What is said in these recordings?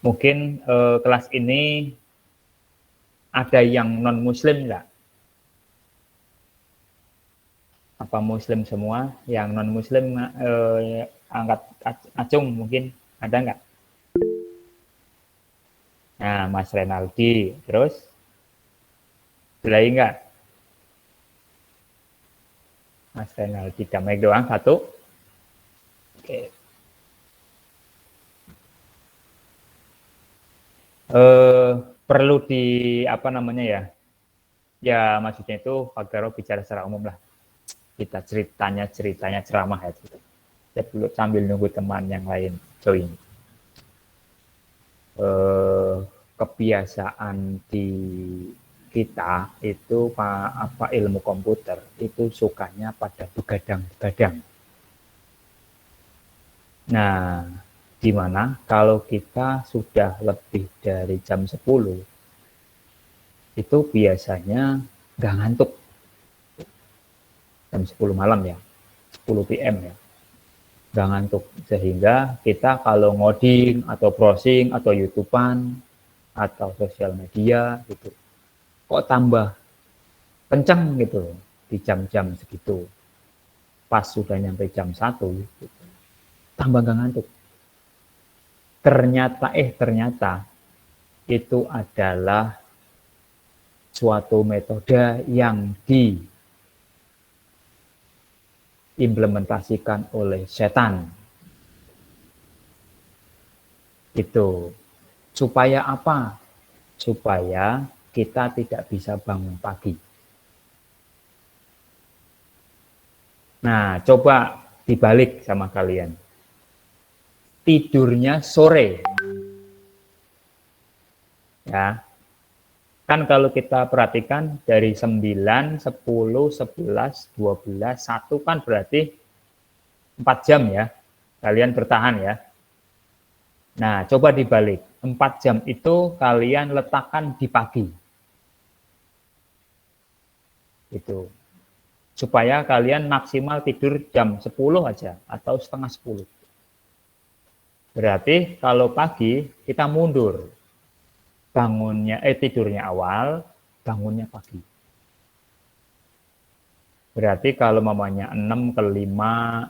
Mungkin kelas ini ada yang non-muslim nggak? Apa muslim semua? Yang non-muslim angkat acung mungkin ada nggak? Nah, Mas Renaldi, terus lagi nggak? Mas Renaldi, damai doang satu. Oke. Perlu di apa namanya ya? Ya maksudnya itu Pak bicara secara umum lah. Kita ceritanya ceramah ya. Saya dulu sambil nunggu teman yang lain join. Kebiasaan di kita itu apa ilmu komputer itu sukanya pada begadang-begadang. Nah, gimana kalau kita sudah lebih dari jam 10 itu biasanya nggak ngantuk. Jam 10 malam ya, 10 PM ya. Nggak ngantuk. Sehingga kita kalau ngoding atau browsing atau YouTubean atau sosial media gitu, kok tambah kencang gitu di jam-jam segitu. Pas sudah nyampe jam 1 gitu, tambah nggak ngantuk. Ternyata itu adalah suatu metode yang diimplementasikan oleh setan. Itu supaya apa? Supaya kita tidak bisa bangun pagi. Nah, coba dibalik sama kalian. Tidurnya sore. Ya. Kan kalau kita perhatikan dari 9, 10, 11, 12, 1 kan berarti 4 jam ya. Kalian bertahan ya. Nah, coba dibalik. 4 jam itu kalian letakkan di pagi. Itu. Supaya kalian maksimal tidur jam 10 aja atau setengah 10. Berarti kalau pagi kita mundur. Tidurnya awal, bangunnya pagi. Berarti kalau mamanya 6 ke 5,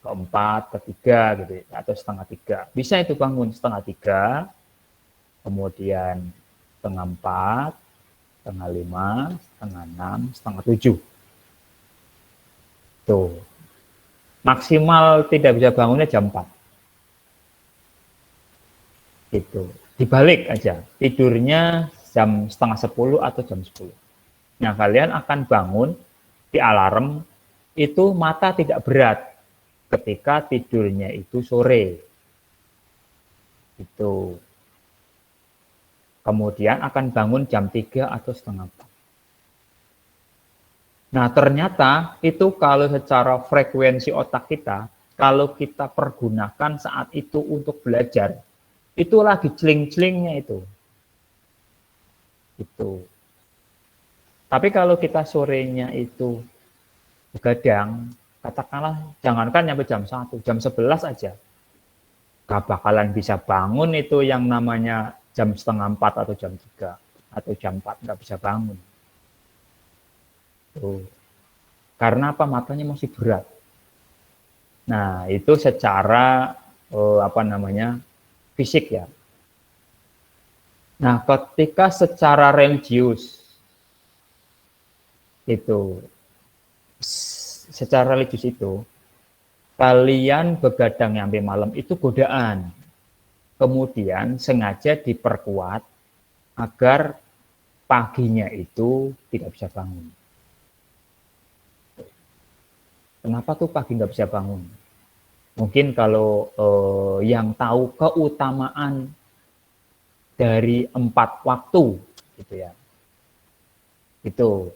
ke 4, ke 3 gitu atau setengah 3. Bisa itu bangun setengah 3, kemudian setengah 4, setengah 5, setengah 6, setengah 7. Tuh. Maksimal tidak bisa bangunnya jam 4. Gitu. Dibalik aja, tidurnya jam setengah 10 atau jam 10. Nah, kalian akan bangun di alarm, itu mata tidak berat ketika tidurnya itu sore. Itu. Kemudian akan bangun jam 3 atau setengah 4. Nah, ternyata itu kalau secara frekuensi otak kita, kalau kita pergunakan saat itu untuk belajar, itu lagi celing-celingnya itu. Tapi kalau kita sorenya itu begadang, katakanlah jangankan nyampe jam 1, jam 11 aja. Gak bakalan bisa bangun itu yang namanya jam setengah 4 atau jam 3 atau jam 4 gak bisa bangun. Tuh. Karena apa? Matanya masih berat. Nah, itu secara fisik ya. Nah, ketika secara religius itu kalian begadang sampai malam itu godaan. Kemudian sengaja diperkuat agar paginya itu tidak bisa bangun. Kenapa tuh pagi nggak bisa bangun? Mungkin kalau yang tahu keutamaan dari 4 waktu gitu ya. Itu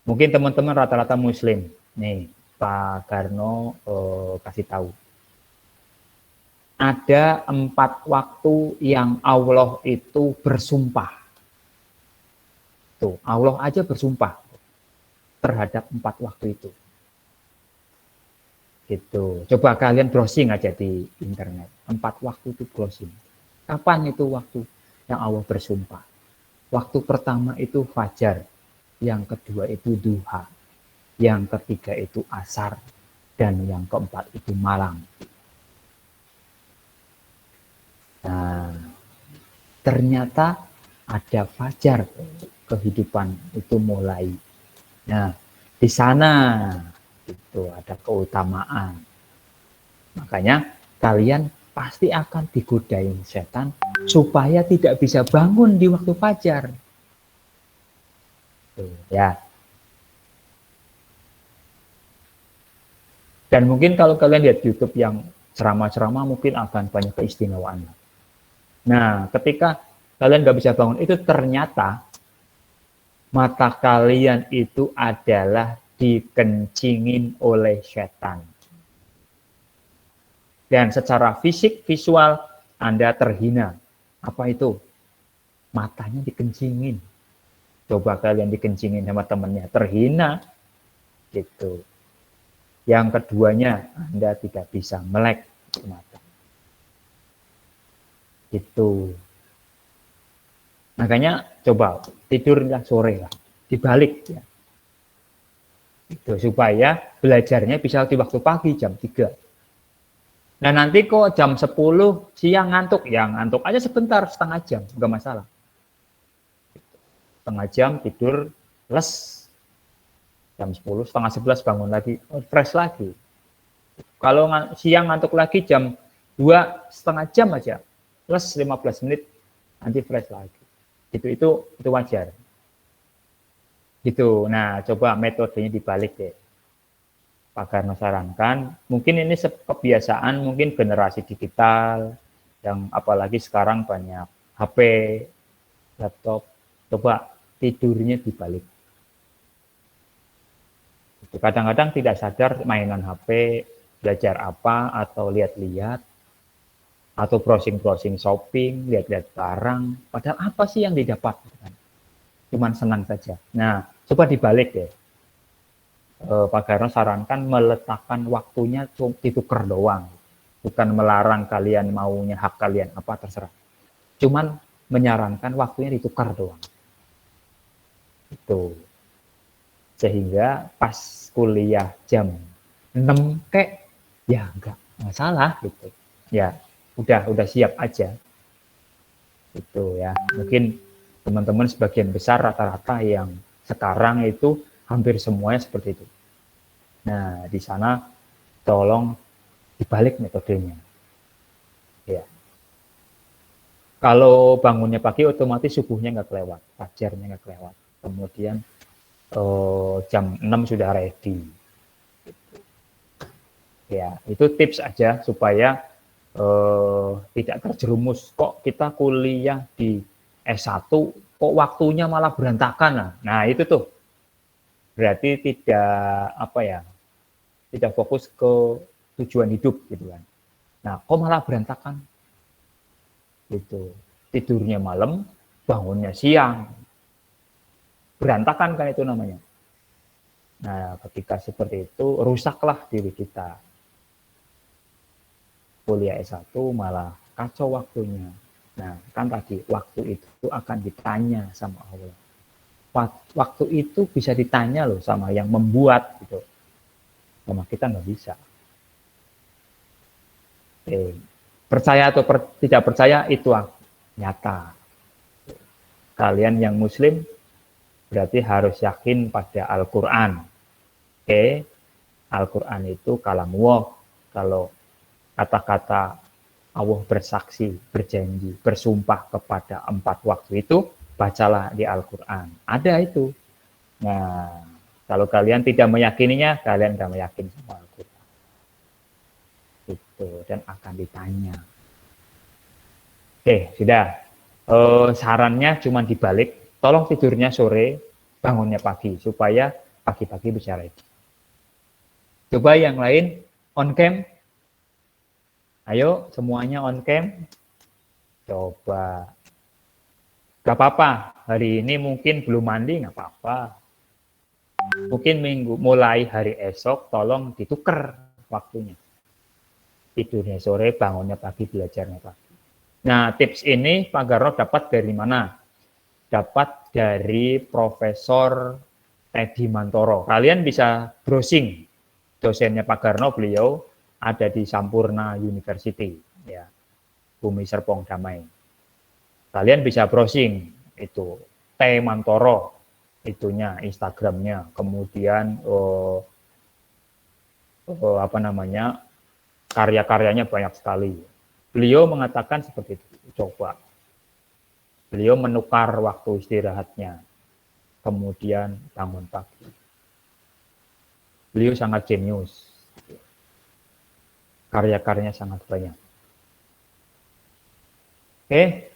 mungkin teman-teman rata-rata muslim. Nih, Pak Garno kasih tahu. Ada 4 waktu yang Allah itu bersumpah. Tuh, Allah aja bersumpah terhadap 4 waktu itu. Gitu. Coba kalian browsing aja di internet. 4 waktu itu browsing. Kapan itu waktu yang Allah bersumpah? Waktu pertama itu fajar, yang kedua itu duha, yang ketiga itu asar, dan yang keempat itu malam. Nah, ternyata ada fajar kehidupan itu mulai. Nah, di sana itu ada keutamaan. Makanya kalian pasti akan digodain setan supaya tidak bisa bangun di waktu fajar. Tuh, ya. Dan mungkin kalau kalian lihat YouTube yang ceramah-ceramah mungkin akan banyak keistimewaan. Nah, ketika kalian nggak bisa bangun itu ternyata mata kalian itu adalah dikencingin oleh setan. Dan secara fisik, visual, Anda terhina. Apa itu? Matanya dikencingin. Coba kalian dikencingin sama temannya, terhina. Gitu. Yang keduanya, Anda tidak bisa melek mata. Gitu. Makanya coba tidurlah sore lah, dibalik ya. Itu supaya belajarnya bisa di waktu pagi jam 3. Nah nanti kok jam 10 siang ngantuk, ya ngantuk aja sebentar, setengah jam, nggak masalah. Setengah jam tidur, les. Jam 10, setengah 11 bangun lagi, fresh lagi. Kalau siang ngantuk lagi jam 2, setengah jam aja, les 15 menit, nanti fresh lagi. Itu wajar. Gitu. Nah, coba metodenya dibalik deh. Pak Garno sarankan, mungkin ini kebiasaan mungkin generasi digital, yang apalagi sekarang banyak HP, laptop, coba tidurnya dibalik. Kadang-kadang tidak sadar mainan HP, belajar apa, atau lihat-lihat, atau browsing-browsing shopping, lihat-lihat barang, padahal apa sih yang didapat? Cuman senang saja. Nah, coba dibalik deh. Pak Garno sarankan meletakkan waktunya ditukar doang. Bukan melarang kalian maunya hak kalian, apa terserah. Cuman menyarankan waktunya ditukar doang. Itu. Sehingga pas kuliah jam 6 kek, ya enggak masalah gitu. Ya, udah siap aja. Itu ya. Mungkin teman-teman sebagian besar rata-rata yang sekarang itu hampir semuanya seperti itu. Nah, di sana tolong dibalik metodenya. Ya. Kalau bangunnya pagi otomatis subuhnya nggak kelewat, fajarnya nggak kelewat. Kemudian jam 6 sudah ready. Ya, itu tips aja supaya tidak terjerumus. Kok kita kuliah di S1 kok waktunya malah berantakan. Nah, itu tuh. Berarti tidak fokus ke tujuan hidup gitu kan. Nah, kok malah berantakan? Gitu. Tidurnya malam, bangunnya siang. Berantakan kan itu namanya. Nah, ketika seperti itu, rusaklah diri kita. Kuliah S1 malah kacau waktunya. Nah, kan tadi waktu itu akan ditanya sama Allah. Waktu itu bisa ditanya loh sama yang membuat gitu. Sama kita nggak bisa. Percaya atau tidak percaya itu nyata. Kalian yang muslim berarti harus yakin pada Al-Quran. Al-Quran itu kalamullah. Kalau kata-kata Allah bersaksi, berjanji, bersumpah kepada 4 waktu itu, bacalah di Al-Quran. Ada itu. Nah, kalau kalian tidak meyakininya, kalian tidak meyakini sama Al-Quran. Itu, dan akan ditanya. Oke, sudah. Sarannya cuma dibalik. Tolong tidurnya sore, bangunnya pagi, supaya pagi-pagi bisa ready. Coba yang lain, on cam. Ayo, semuanya on cam. Coba. Gak apa-apa, hari ini mungkin belum mandi, gak apa-apa. Mungkin mulai hari esok, tolong ditukar waktunya. Tidurnya sore, bangunnya pagi, belajarnya pagi. Nah, tips ini Pak Garno dapat dari mana? Dapat dari Profesor Teddy Mantoro. Kalian bisa browsing dosennya Pak Garno, beliau ada di Sampurna University, ya, Bumi Serpong Damai. Kalian bisa browsing itu T Mantoro, itunya Instagramnya, kemudian apa namanya, karya-karyanya banyak sekali. Beliau mengatakan seperti itu, coba. Beliau menukar waktu istirahatnya, kemudian bangun pagi. Beliau sangat jenius. Karya-karyanya sangat banyak. Oke,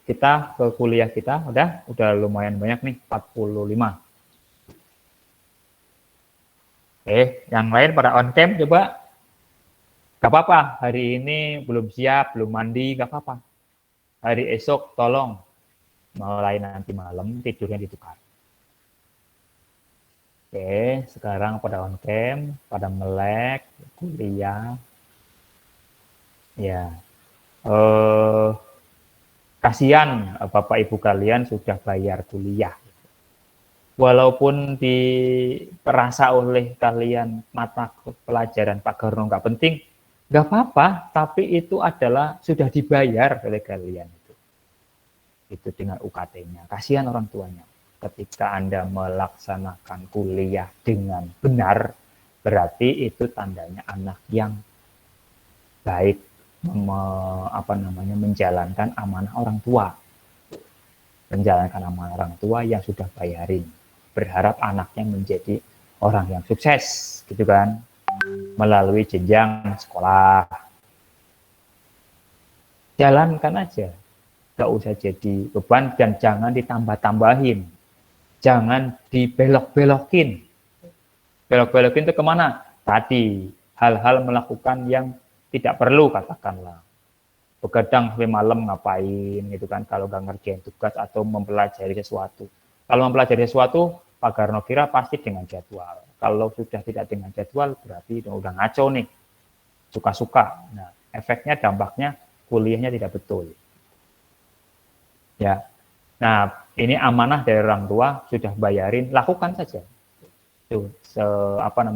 kita ke kuliah kita, udah lumayan banyak nih, 45. Oke, yang lain pada on cam coba. Gak apa-apa, hari ini belum siap, belum mandi, gak apa-apa. Hari esok tolong, mulai nanti malam tidurnya ditukar. Oke, sekarang pada on cam, pada melek, kuliah. Ya, kasihan Bapak Ibu kalian sudah bayar kuliah. Walaupun diperasa oleh kalian mata pelajaran Pak Garno nggak penting, nggak apa-apa, tapi itu adalah sudah dibayar oleh kalian. Itu dengan UKT-nya. Kasihan orang tuanya. Ketika Anda melaksanakan kuliah dengan benar, berarti itu tandanya anak yang baik, menjalankan amanah orang tua. Menjalankan amanah orang tua yang sudah bayarin. Berharap anaknya menjadi orang yang sukses, gitu kan, melalui jenjang sekolah. Jalankan aja, gak usah jadi beban dan jangan ditambah-tambahin, jangan dibelok-belokin. Belok-belokin itu kemana? Tadi, hal-hal melakukan yang tidak perlu, katakanlah. Begadang sampai malam ngapain, gitu kan, kalau gak ngerjain tugas atau mempelajari sesuatu. Kalau mempelajari sesuatu, Pak Garno kira pasti dengan jadwal. Kalau sudah tidak dengan jadwal, berarti udah ngaco nih. Suka-suka. Nah, efeknya, dampaknya, kuliahnya tidak betul. Ya. Nah, ini amanah dari orang tua, sudah bayarin, lakukan saja. Tuh,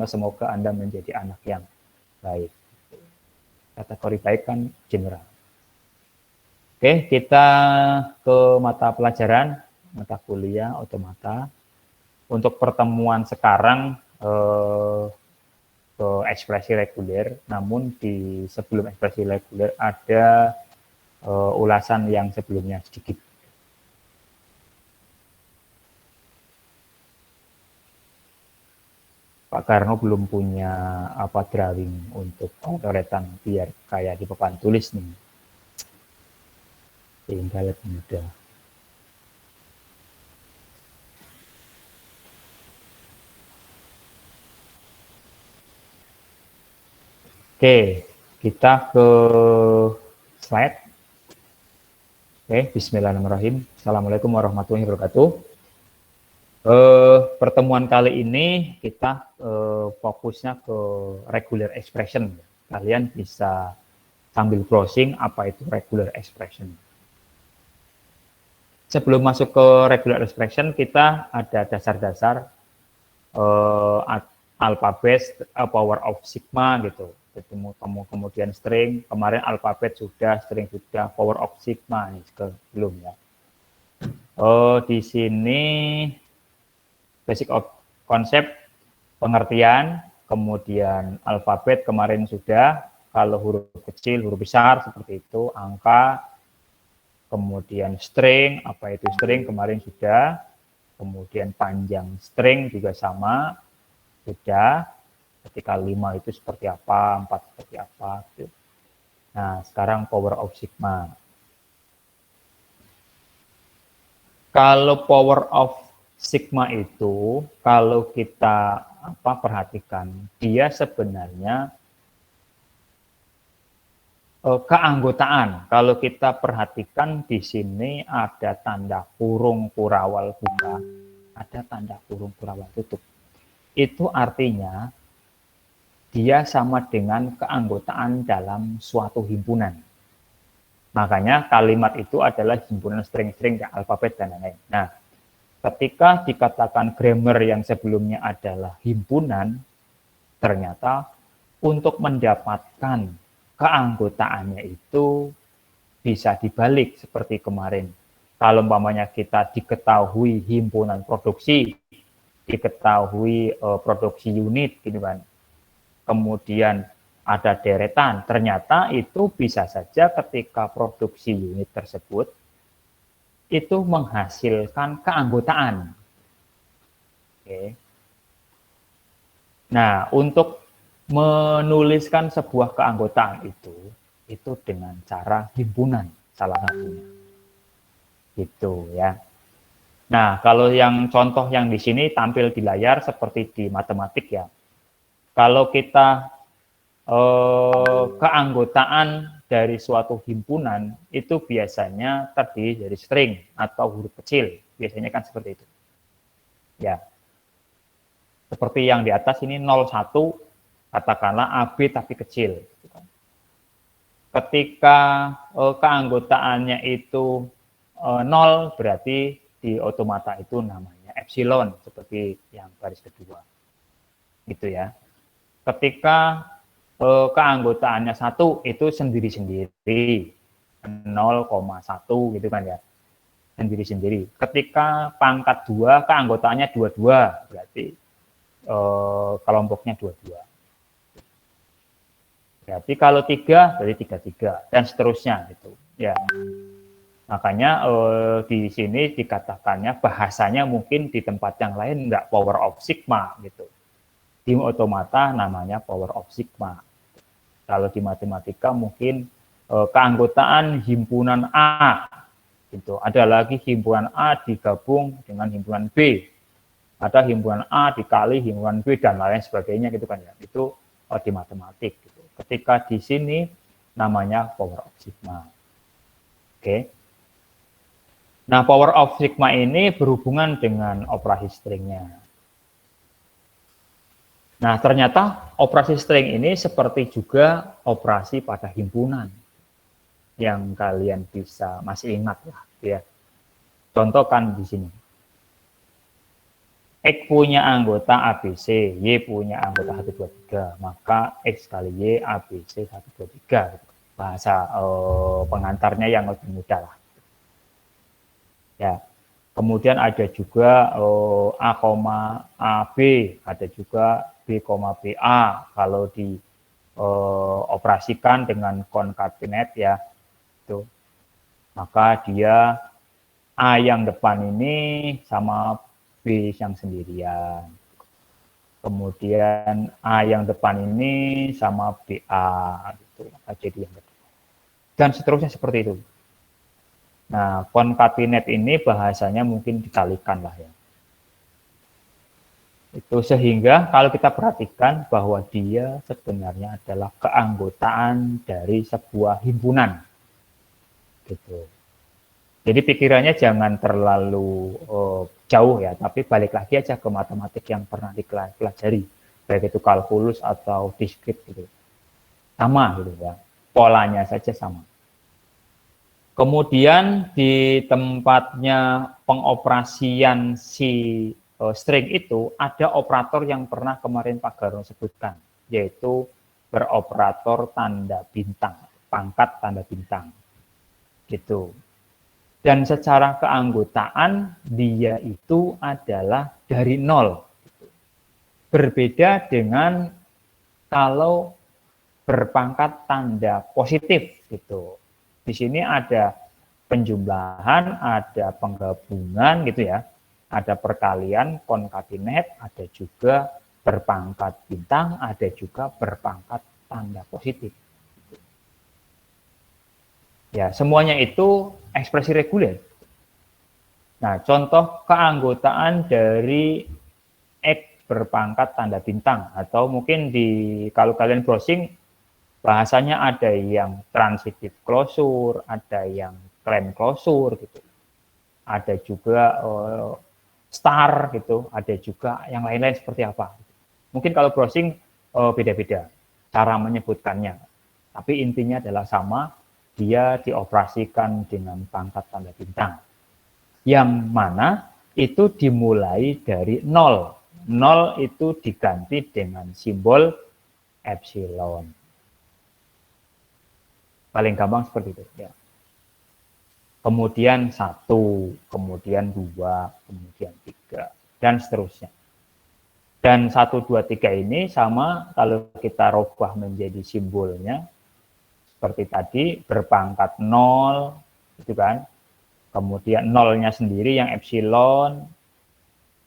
semoga Anda menjadi anak yang baik. Kategori baik kan general. Oke, kita ke mata pelajaran, mata kuliah, otomata. Untuk pertemuan sekarang ke ekspresi reguler, namun di sebelum ekspresi reguler ada ulasan yang sebelumnya sedikit. Pak Garno belum punya drawing untuk coretan biar kayak di papan tulis nih, sehingga lebih mudah. Oke, kita ke slide. Oke, bismillahirrahmanirrahim. Assalamualaikum warahmatullahi wabarakatuh. Pertemuan kali ini kita fokusnya ke regular expression. Kalian bisa sambil browsing apa itu regular expression. Sebelum masuk ke regular expression, kita ada dasar-dasar alfabet, power of sigma gitu. Kemudian string, kemarin alfabet sudah, string sudah, power of sigma nih belum ya. Di sini basic of konsep, pengertian, kemudian alfabet kemarin sudah, kalau huruf kecil, huruf besar seperti itu, angka, kemudian string, apa itu string kemarin sudah, kemudian panjang string juga sama, sudah. Ketika 5 itu seperti apa, 4 seperti apa. Gitu. Nah, sekarang power of sigma. Kalau power of sigma itu, kalau kita perhatikan, dia sebenarnya keanggotaan. Kalau kita perhatikan di sini ada tanda kurung kurawal buka, ada tanda kurung kurawal tutup. Itu artinya dia sama dengan keanggotaan dalam suatu himpunan. Makanya kalimat itu adalah himpunan string-string, alfabet, dan lain-lain. Nah, ketika dikatakan grammar yang sebelumnya adalah himpunan, ternyata untuk mendapatkan keanggotaannya itu bisa dibalik seperti kemarin. Kalau umpamanya kita diketahui himpunan produksi, diketahui produksi unit, gitu kan. Kemudian ada deretan, ternyata itu bisa saja ketika produksi unit tersebut itu menghasilkan keanggotaan. Oke. Nah, untuk menuliskan sebuah keanggotaan itu dengan cara himpunan salah satunya. Gitu ya. Nah, kalau yang contoh yang di sini tampil di layar seperti di matematik ya. Kalau kita keanggotaan dari suatu himpunan itu biasanya terdiri dari string atau huruf kecil, biasanya kan seperti itu. Ya. Seperti yang di atas ini 01, katakanlah AB tapi kecil. Ketika keanggotaannya itu 0, berarti di otomata itu namanya epsilon, seperti yang baris kedua. Gitu ya. Ketika keanggotaannya 1 itu sendiri-sendiri, 0,1 gitu kan ya, sendiri-sendiri. Ketika pangkat 2 keanggotaannya 22, berarti kelompoknya 22. Berarti kalau 3 berarti 33 dan seterusnya gitu ya. Makanya di sini dikatakannya bahasanya mungkin di tempat yang lain enggak power of sigma gitu. Di otomata namanya power of sigma. Kalau di matematika mungkin keanggotaan himpunan A gitu. Ada lagi himpunan A digabung dengan himpunan B. Ada himpunan A dikali himpunan B dan lain sebagainya gitu kan ya. Itu di matematik gitu. Ketika di sini namanya power of sigma. Oke. Nah, power of sigma ini berhubungan dengan operasi stringnya. Nah, ternyata operasi string ini seperti juga operasi pada himpunan yang kalian bisa masih ingat lah, ya. Contoh kan di sini. X punya anggota ABC, Y punya anggota 1, 2, 3, maka X kali Y ABC 1, 2, 3. Bahasa pengantarnya yang lebih mudah lah. Ya. Kemudian ada juga A, AB, ada juga B, BA. Kalau dioperasikan dengan concatenate ya, itu, maka dia A yang depan ini sama B yang sendirian. Kemudian A yang depan ini sama BA, gitu. Maka jadi yang kedua. Dan seterusnya seperti itu. Nah, concatenate ini bahasanya mungkin dikalikan lah ya. Itu sehingga kalau kita perhatikan bahwa dia sebenarnya adalah keanggotaan dari sebuah himpunan. Gitu. Jadi pikirannya jangan terlalu jauh ya, tapi balik lagi aja ke matematik yang pernah dipelajari, baik itu kalkulus atau diskrit gitu. Sama gitu ya. Polanya saja sama. Kemudian di tempatnya pengoperasian si string itu ada operator yang pernah kemarin Pak Garon sebutkan, yaitu beroperator tanda bintang, pangkat tanda bintang. Gitu. Dan secara keanggotaan dia itu adalah dari 0. Berbeda dengan kalau berpangkat tanda positif gitu. Di sini ada penjumlahan, ada penggabungan gitu ya. Ada perkalian, concatenate, ada juga berpangkat bintang, ada juga berpangkat tanda positif. Ya, semuanya itu ekspresi reguler. Nah, contoh keanggotaan dari X berpangkat tanda bintang, atau mungkin kalau kalian browsing bahasanya ada yang transitive closure, ada yang claim closure gitu. Ada juga star gitu, ada juga yang lain-lain seperti apa. Mungkin kalau browsing beda-beda cara menyebutkannya. Tapi intinya adalah sama, dia dioperasikan dengan pangkat tanda bintang. Yang mana itu dimulai dari 0. 0 itu diganti dengan simbol epsilon. Paling gampang seperti itu. Ya. Kemudian 1, kemudian 2, kemudian 3, dan seterusnya. Dan 1, 2, 3 ini sama kalau kita rubah menjadi simbolnya, seperti tadi, berpangkat 0, gitu kan. Kemudian 0-nya sendiri yang epsilon,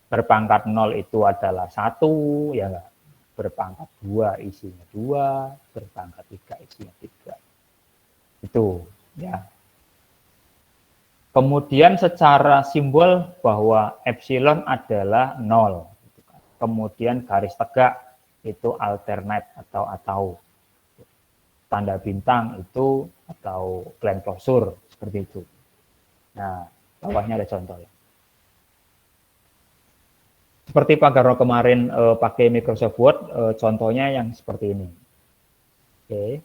berpangkat 0 itu adalah 1, ya enggak? Berpangkat 2 isinya 2, berpangkat 3 isinya 3. Itu, ya. Kemudian secara simbol bahwa epsilon adalah 0. Kemudian garis tegak itu alternate atau tanda bintang itu atau plan closure seperti itu. Nah, bawahnya ada contoh ya. Seperti Pak Garno kemarin pakai Microsoft Word, contohnya yang seperti ini. Oke.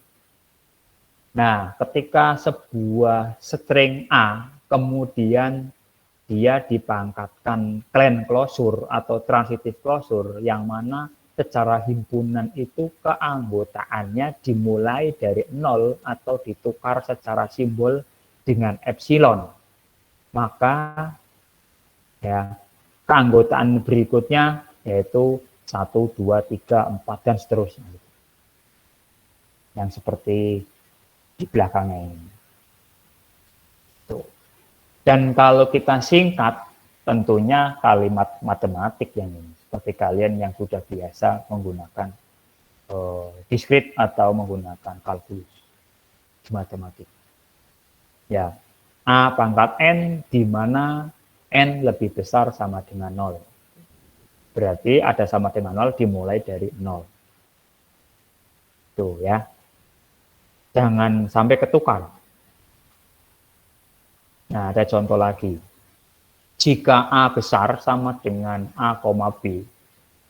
Nah, ketika sebuah string A kemudian dia dipangkatkan clan closure atau transitive closure yang mana secara himpunan itu keanggotaannya dimulai dari 0 atau ditukar secara simbol dengan epsilon. Maka ya keanggotaan berikutnya yaitu 1, 2, 3, 4 dan seterusnya. Yang seperti di belakangnya ini. Dan kalau kita singkat, tentunya kalimat matematik yang ini. Seperti kalian yang sudah biasa menggunakan diskrit atau menggunakan kalkulus di matematik. Ya, A pangkat N di mana N lebih besar sama dengan 0. Berarti ada sama dengan 0 dimulai dari 0. Tuh ya. Jangan sampai ketukar. Nah, ada contoh lagi. Jika A besar sama dengan A, B,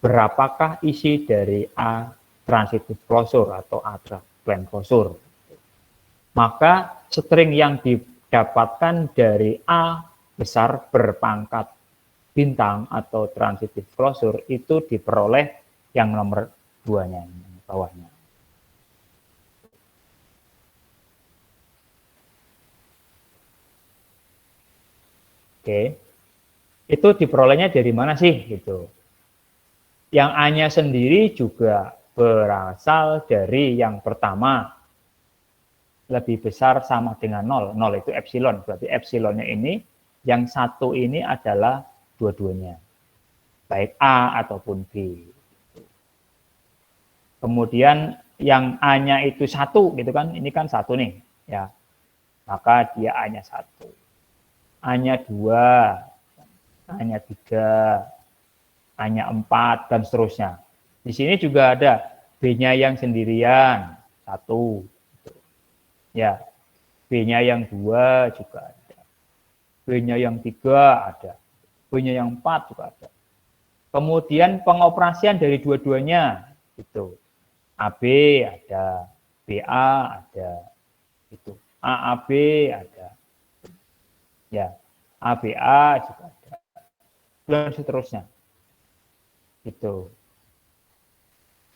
berapakah isi dari A transitive closure atau A plan closure? Maka string yang didapatkan dari A besar berpangkat bintang atau transitive closure itu diperoleh yang nomor 2-nya, bawahnya. Oke, itu diperolehnya dari mana sih? Gitu. Yang A-nya sendiri juga berasal dari yang pertama, lebih besar sama dengan 0. 0 itu epsilon, berarti epsilonnya ini, yang satu ini adalah dua-duanya, baik A ataupun B. Kemudian yang A-nya itu 1, gitu kan, ini kan 1 nih, ya, maka dia A-nya 1. A-nya 2, A-nya 3, A-nya 4, dan seterusnya. Di sini juga ada B-nya yang sendirian, 1. Ya, B-nya yang 2 juga ada. B-nya yang 3 ada. B-nya yang 4 juga ada. Kemudian pengoperasian dari dua-duanya, itu. AB ada, BA ada, itu. AAB ada. Ya, ABA juga ada. Dan seterusnya. Itu.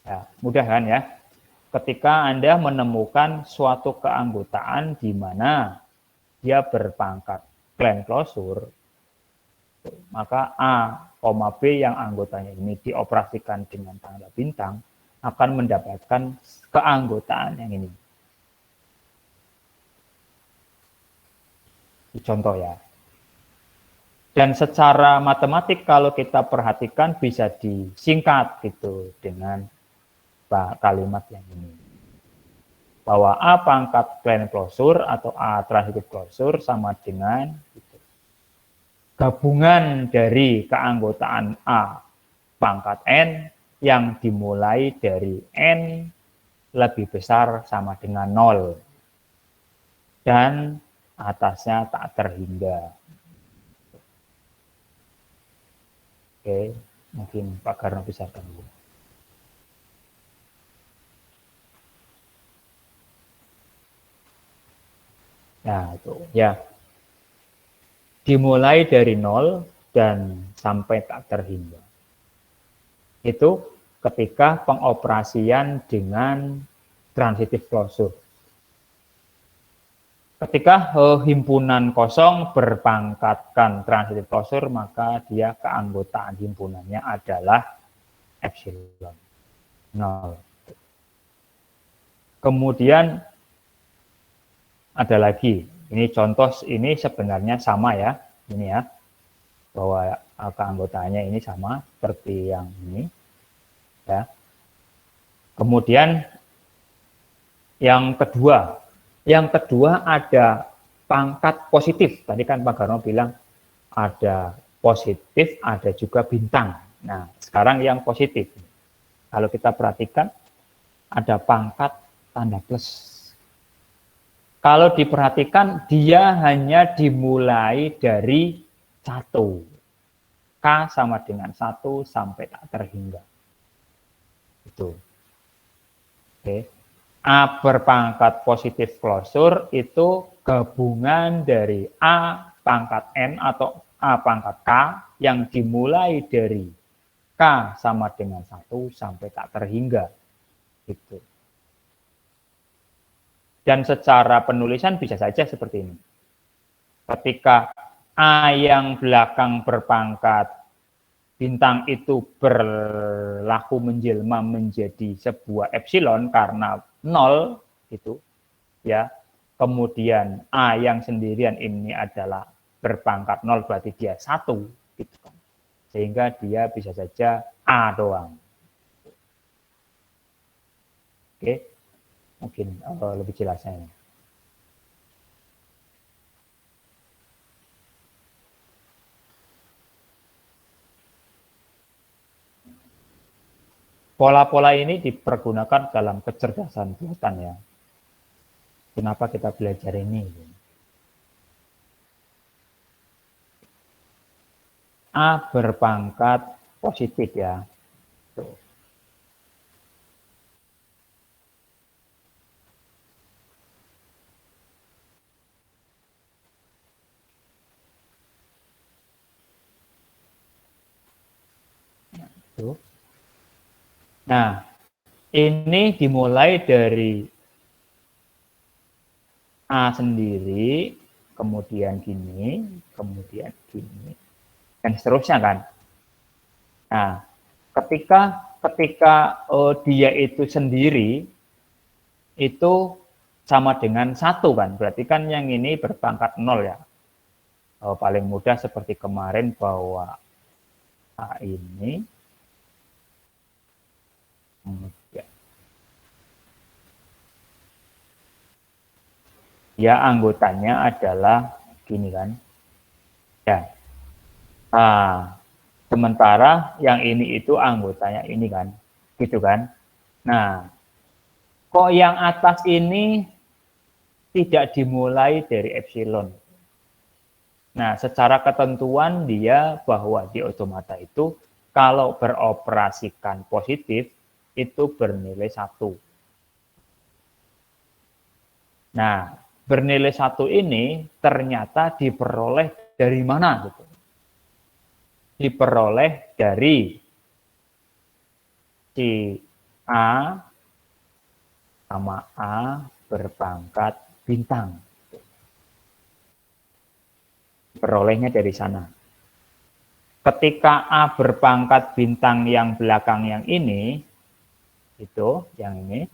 Ya, mudah kan ya? Ketika Anda menemukan suatu keanggotaan di mana dia berpangkat clan closure, maka A, B yang anggotanya ini dioperasikan dengan tanda bintang akan mendapatkan keanggotaan yang ini. Contoh ya. Dan secara matematik kalau kita perhatikan bisa disingkat gitu dengan kalimat yang ini. Bahwa A pangkat clan closure atau A transitive closure sama dengan gitu, gabungan dari keanggotaan A pangkat N yang dimulai dari N lebih besar sama dengan 0. Dan atasnya tak terhingga. Oke, mungkin Pak Garno bisa dulu. Nah, itu ya. Dimulai dari nol dan sampai tak terhingga. Itu ketika pengoperasian dengan transitive closure. Ketika himpunan kosong berpangkatkan transitive closure, maka dia keanggotaan himpunannya adalah epsilon 0. Kemudian ada lagi, ini contoh ini sebenarnya sama ya, ini ya, bahwa keanggotaannya ini sama seperti yang ini, ya. Kemudian yang kedua ada pangkat positif. Tadi kan Pak Garno bilang ada positif, ada juga bintang. Nah, sekarang yang positif. Kalau kita perhatikan ada pangkat tanda plus. Kalau diperhatikan dia hanya dimulai dari 1. K sama dengan 1 sampai tak terhingga. Itu. Oke. A berpangkat positif closure itu gabungan dari A pangkat N atau A pangkat K yang dimulai dari K sama dengan 1 sampai tak terhingga. Gitu. Dan secara penulisan bisa saja seperti ini. Ketika A yang belakang berpangkat bintang itu berlaku menjelma menjadi sebuah epsilon karena 0 itu ya. Kemudian A yang sendirian ini adalah berpangkat 0 berarti dia 1 gitu kan. Sehingga dia bisa saja A doang. Oke. Mungkin lebih jelasnya. Pola-pola ini dipergunakan dalam kecerdasan buatan ya. Kenapa kita belajar ini? A berpangkat positif ya. Tuh. Nah, ini dimulai dari A sendiri, kemudian gini, dan seterusnya kan. Nah, ketika dia itu sendiri, itu sama dengan 1 kan, berarti kan yang ini berpangkat 0 ya. Paling mudah seperti kemarin bahwa A ini, ya anggotanya adalah gini kan. Ya. Nah, sementara yang ini itu anggotanya ini kan. Gitu kan. Nah, kok yang atas ini tidak dimulai dari epsilon. Nah, secara ketentuan dia bahwa di otomata itu kalau beroperasikan positif itu bernilai 1. Nah, bernilai 1 ini ternyata diperoleh dari mana gitu. Diperoleh dari si A sama A berpangkat bintang. Perolehnya dari sana. Ketika A berpangkat bintang yang belakang yang ini, itu yang ini,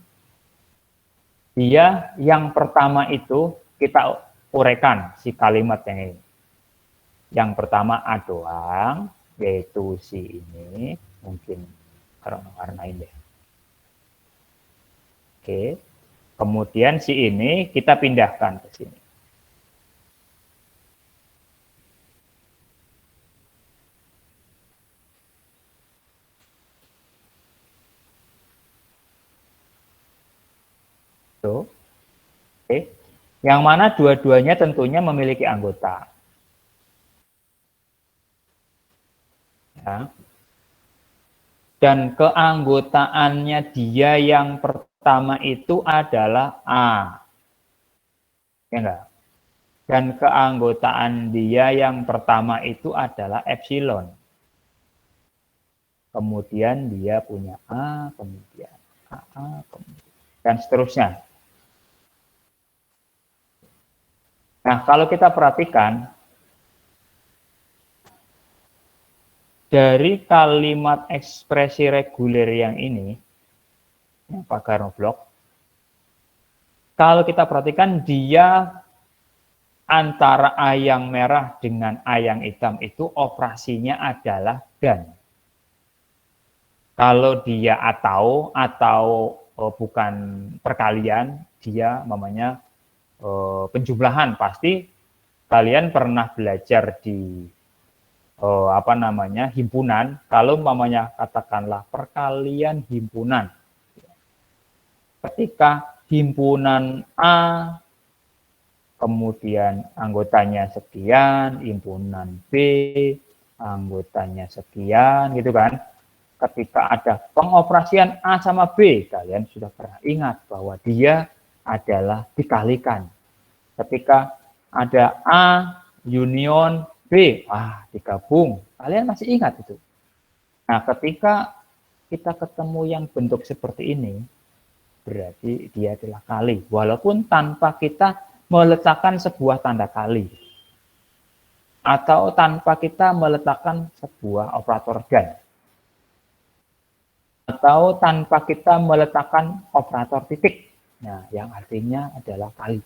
dia yang pertama itu kita uraikan si kalimat yang ini. Yang pertama A doang, yaitu si ini, mungkin warna-warnain deh. Oke, kemudian si ini kita pindahkan ke sini. Tuh. Oke. Yang mana dua-duanya tentunya memiliki anggota. Ya. Dan keanggotaannya dia yang pertama itu adalah A. Ya enggak? Dan keanggotaan dia yang pertama itu adalah epsilon. Kemudian dia punya A, kemudian AA, kemudian, dan seterusnya. Nah, kalau kita perhatikan, dari kalimat ekspresi reguler yang ini, yang Pak Carnot Bloch, kalau kita perhatikan dia antara A yang merah dengan A yang hitam itu operasinya adalah dan. Kalau dia atau bukan perkalian, dia namanya penjumlahan. Pasti kalian pernah belajar di himpunan. Kalau namanya katakanlah perkalian himpunan. Ketika himpunan A kemudian anggotanya sekian, himpunan B anggotanya sekian, gitu kan. Ketika ada pengoperasian A sama B, kalian sudah pernah ingat bahwa dia adalah dikalikan. Ketika ada A union B, digabung. Kalian masih ingat itu? Nah, ketika kita ketemu yang bentuk seperti ini, berarti dia adalah kali. Walaupun tanpa kita meletakkan sebuah tanda kali. Atau tanpa kita meletakkan sebuah operator dan. Atau tanpa kita meletakkan operator titik. Nah, yang artinya adalah kali.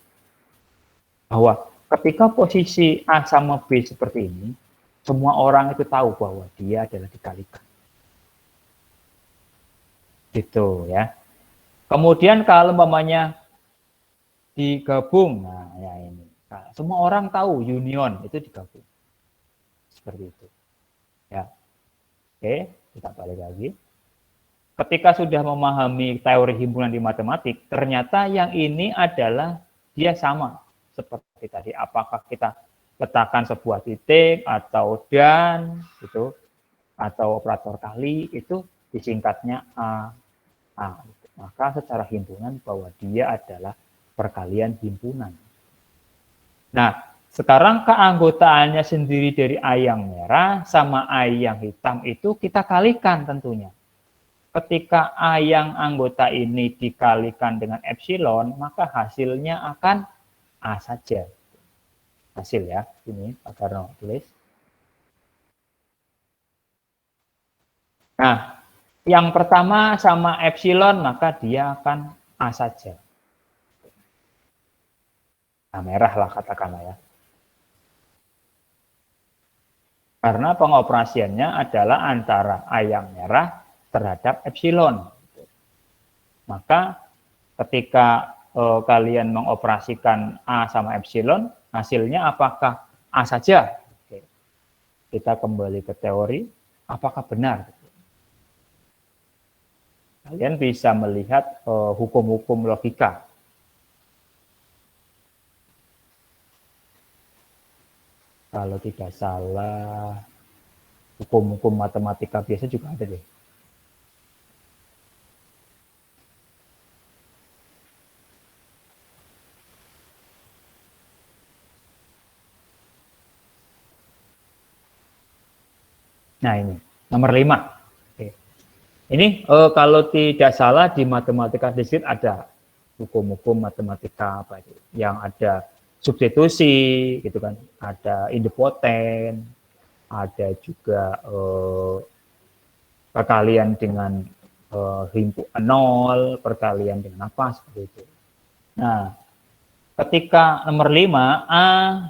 Bahwa ketika posisi A sama B seperti ini, semua orang itu tahu bahwa dia adalah dikalikan. Gitu ya. Kemudian kalau umpamanya digabung, nah ya ini. Nah, semua orang tahu union itu digabung. Seperti itu. Ya. Oke, kita balik lagi. Ketika sudah memahami teori himpunan di matematik, ternyata yang ini adalah dia sama seperti tadi. Apakah kita letakkan sebuah titik atau dan gitu atau operator kali itu disingkatnya A. Maka secara himpunan bahwa dia adalah perkalian himpunan. Nah, sekarang keanggotaannya sendiri dari A yang merah sama A yang hitam itu kita kalikan tentunya. Ketika A yang anggota ini dikalikan dengan epsilon, maka hasilnya akan A saja. Hasil ya, ini Pak Carnot tulis. Nah, yang pertama sama epsilon, maka dia akan A saja. Nah, merah lah katakanlah ya. Karena pengoperasiannya adalah antara A yang merah terhadap epsilon. Maka ketika kalian mengoperasikan A sama epsilon, hasilnya apakah A saja? Oke. Kita kembali ke teori, apakah benar? Kalian bisa melihat hukum-hukum logika. Kalau tidak salah, hukum-hukum matematika biasa juga ada deh. Nah ini, nomor 5. Oke. Ini kalau tidak salah di matematika diskrit ada hukum-hukum matematika apa itu, yang ada substitusi, gitu kan, ada idempoten, ada juga perkalian dengan nol, perkalian dengan apa seperti itu. Nah, ketika nomor 5 A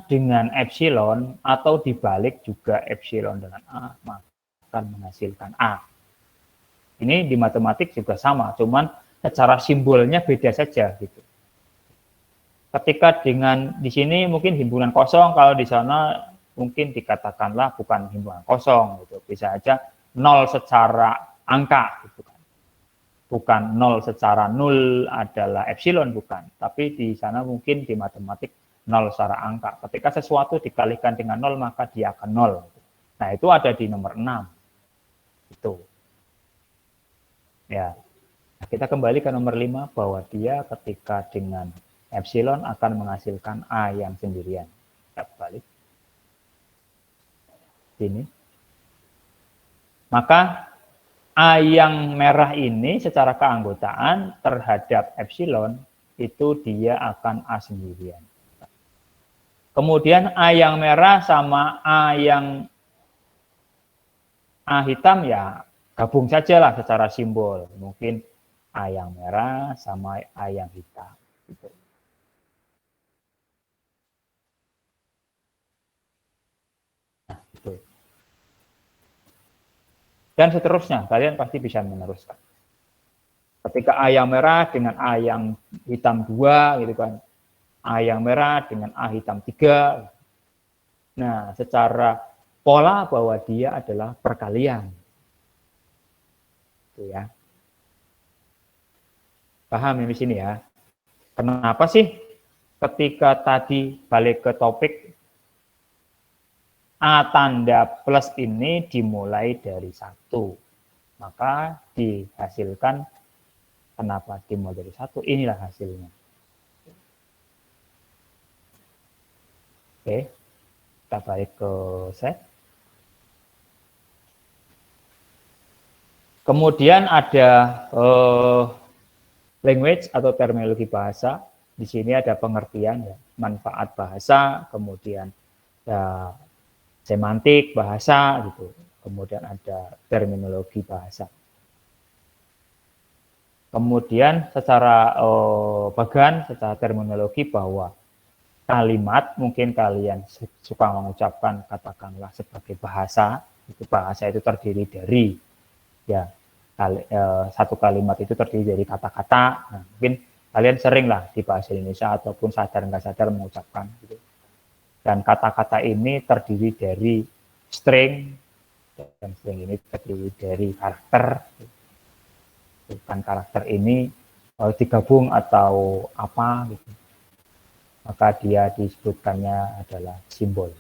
dengan epsilon atau dibalik juga epsilon dengan A, maka akan menghasilkan A. Ini di matematik juga sama, cuman secara simbolnya beda saja gitu. Ketika dengan di sini mungkin himpunan kosong, kalau di sana mungkin dikatakanlah bukan himpunan kosong gitu. Bisa aja nol secara angka gitu kan. Bukan nol secara nol adalah epsilon, bukan. Tapi di sana mungkin di matematik nol secara angka. Ketika sesuatu dikalikan dengan nol, maka dia akan nol. Nah, itu ada di nomor 6. Itu. Ya. Nah, kita kembali ke nomor 5 bahwa dia ketika dengan epsilon akan menghasilkan A yang sendirian. seperti ini. Maka A yang merah ini secara keanggotaan terhadap epsilon itu dia akan A sendirian. Kemudian A yang merah sama A yang A hitam ya gabung saja lah secara simbol. Mungkin A yang merah sama A yang hitam. Gitu. Nah, gitu. Dan seterusnya, kalian pasti bisa meneruskan. Ketika A yang merah dengan A yang hitam 2, gitu kan. A yang merah dengan A hitam 3. Nah, secara pola bahwa dia adalah perkalian. Itu ya. Paham ya di sini ya. Kenapa sih ketika tadi balik ke topik A tanda plus ini dimulai dari 1. Maka dihasilkan, kenapa dimulai dari 1? Inilah hasilnya. Oke, kita balik ke set. Kemudian ada language atau terminologi bahasa. Di sini ada pengertian ya, manfaat bahasa, kemudian ya, semantik bahasa gitu. Kemudian ada terminologi bahasa. Kemudian secara bagan, secara terminologi bahwa kalimat mungkin kalian suka mengucapkan katakanlah sebagai bahasa. Itu bahasa itu terdiri dari ya satu kalimat itu terdiri dari kata-kata. Nah, mungkin kalian sering lah di bahasa Indonesia ataupun sadar nggak sadar mengucapkan gitu. Dan kata-kata ini terdiri dari string, dan string ini terdiri dari karakter. Bukan karakter ini digabung atau apa gitu. Maka dia disebutkannya adalah simbol.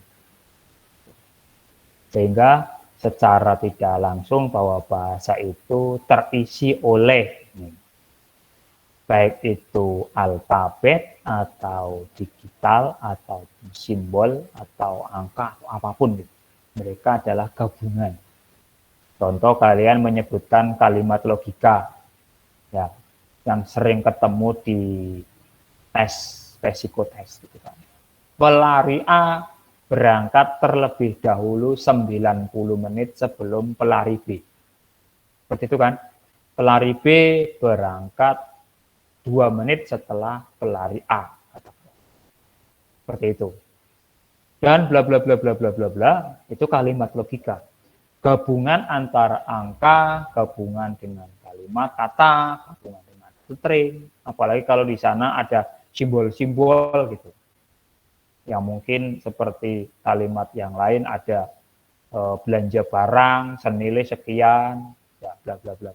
Sehingga secara tidak langsung bahwa bahasa itu terisi oleh baik itu alfabet atau digital atau simbol atau angka atau apapun gitu. Mereka adalah gabungan. Contoh kalian menyebutkan kalimat logika ya yang sering ketemu di tes psikotes gitu kan. Pelari A berangkat terlebih dahulu 90 menit sebelum pelari B. Seperti itu kan. Pelari B berangkat 2 menit setelah pelari A. Seperti itu. Dan bla bla bla bla bla bla bla itu kalimat logika. Gabungan antara angka, gabungan dengan kalimat kata, gabungan dengan string. Apalagi kalau di sana ada simbol-simbol gitu. Yang mungkin seperti kalimat yang lain ada belanja barang senilai sekian, ya bla bla bla.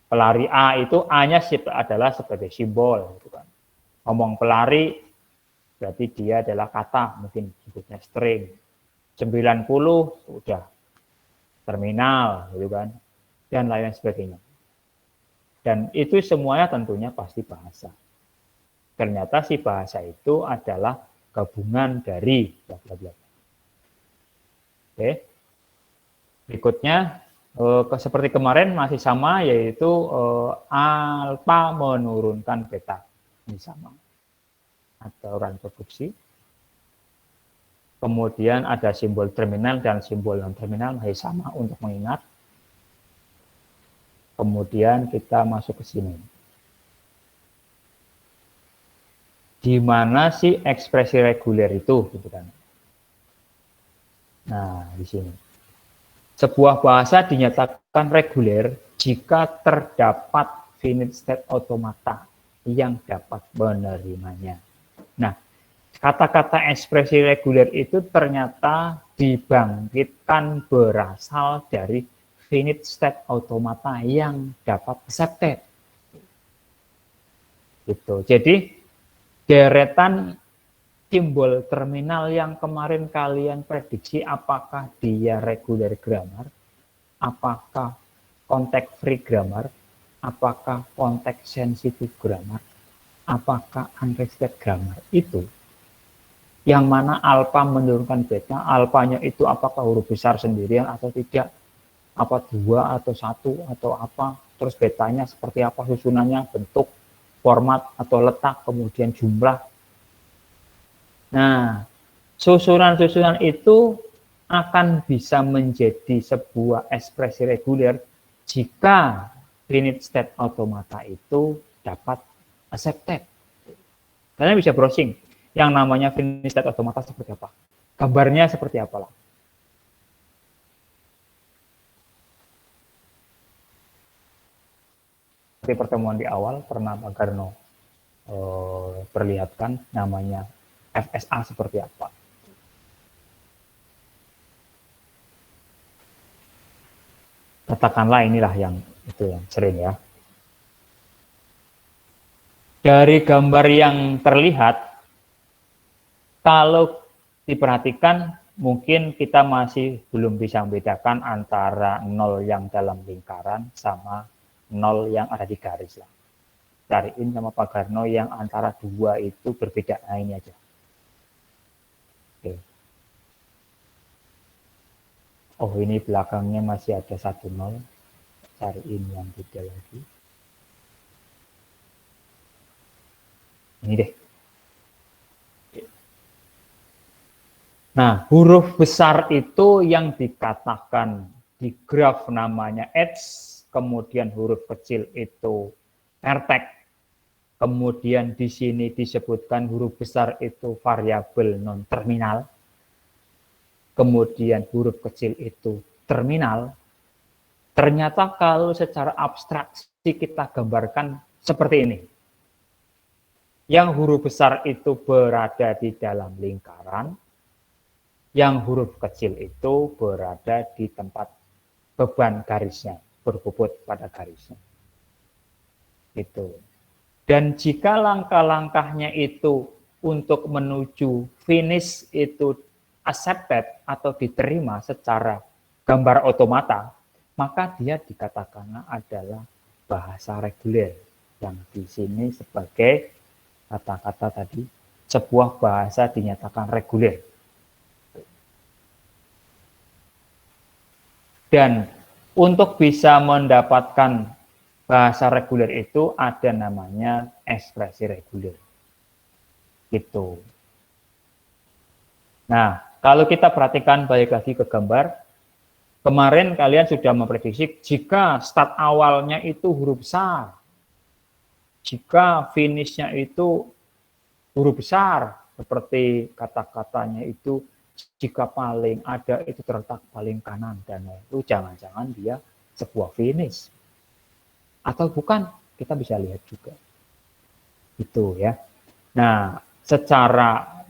Pelari A itu A-nya adalah sebagai simbol gitu kan. Ngomong pelari berarti dia adalah kata, mungkin sebutnya string. 90 sudah terminal gitu kan. Dan lain sebagainya. Dan itu semuanya tentunya pasti bahasa. Ternyata si bahasa itu adalah gabungan dari bla bla bla. Oke. Berikutnya seperti kemarin masih sama, yaitu alfa menurunkan beta. Ini sama. Atau reproduksi. Kemudian ada simbol terminal dan simbol non-terminal masih sama untuk mengingat. Kemudian kita masuk ke sini. Di mana sih ekspresi reguler itu? Gitu kan. Nah, di sini. Sebuah bahasa dinyatakan reguler jika terdapat finite state automata yang dapat menerimanya. Nah, kata-kata ekspresi reguler itu ternyata dibangkitkan berasal dari finite state automata yang dapat accepted. Gitu. Jadi, deretan simbol terminal yang kemarin kalian prediksi apakah dia regular grammar, apakah context free grammar, apakah context sensitive grammar, apakah unrestricted grammar, itu Yang mana alfa menurunkan beta, alfanya itu apakah huruf besar sendirian atau tidak, apa 2 atau 1 atau apa, terus betanya seperti apa susunannya, bentuk, format atau letak, kemudian jumlah. Nah, susunan-susunan itu akan bisa menjadi sebuah ekspresi reguler jika finite state automata itu dapat accepted. Kalian bisa browsing yang namanya finite state automata seperti apa, gambarnya seperti apalah. Seperti pertemuan di awal pernah Pak Garno perlihatkan namanya FSA seperti apa. Katakanlah inilah yang itu yang sering ya. Dari gambar yang terlihat, kalau diperhatikan mungkin kita masih belum bisa membedakan antara 0 yang dalam lingkaran sama 0 yang ada di garis lah. Cariin sama Pak Garno yang antara 2 itu berbeda. Nah ini aja. Oke. Oh ini belakangnya masih ada 1 0. Cariin yang beda lagi. Ini deh. Nah, huruf besar itu yang dikatakan di graf namanya H, kemudian huruf kecil itu RTEC, kemudian di sini disebutkan huruf besar itu variabel non-terminal, kemudian huruf kecil itu terminal. Ternyata kalau secara abstraksi kita gambarkan seperti ini. Yang huruf besar itu berada di dalam lingkaran, yang huruf kecil itu berada di tempat beban garisnya, berbobot pada garisnya. Itu. Dan jika langkah-langkahnya itu untuk menuju finish itu accepted atau diterima secara gambar otomata, maka dia dikatakan adalah bahasa reguler, yang di sini sebagai kata-kata tadi, sebuah bahasa dinyatakan reguler. Dan untuk bisa mendapatkan bahasa reguler itu ada namanya ekspresi reguler. Gitu. Nah, kalau kita perhatikan balik lagi ke gambar, kemarin kalian sudah memprediksi jika start awalnya itu huruf besar, jika finishnya itu huruf besar, seperti kata-katanya itu jika paling ada itu terletak paling kanan, dan itu jangan-jangan dia sebuah finish. Atau bukan, kita bisa lihat juga. Itu ya. Nah, secara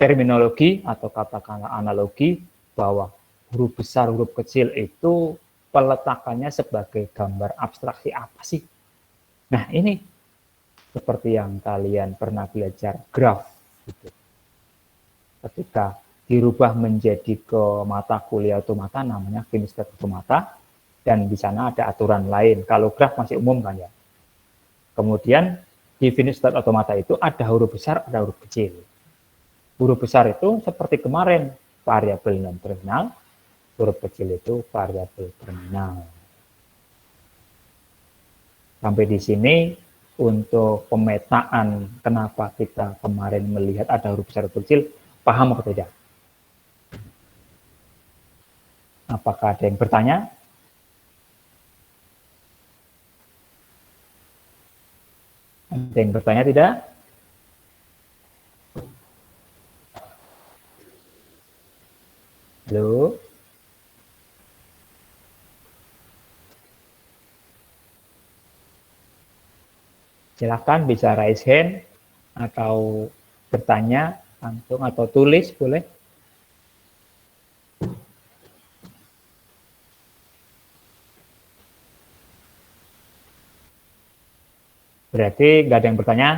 terminologi atau katakanlah analogi bahwa huruf besar, huruf kecil itu peletakannya sebagai gambar abstraksi apa sih? Nah, ini seperti yang kalian pernah belajar graf. Gitu. Ketika dirubah menjadi ke mata kuliah otomata namanya finite state automata, dan di sana ada aturan lain. Kalau graf masih umum kan ya. Kemudian di finite state automata itu ada huruf besar, ada huruf kecil. Huruf besar itu seperti kemarin variabel non terminal, huruf kecil itu variabel terminal. Sampai di sini untuk pemetaan kenapa kita kemarin melihat ada huruf besar huruf kecil, paham atau tidak? Apakah ada yang bertanya? Ada yang bertanya tidak? Halo? Silakan bisa raise hand atau bertanya langsung atau tulis boleh. Berarti nggak ada yang bertanya,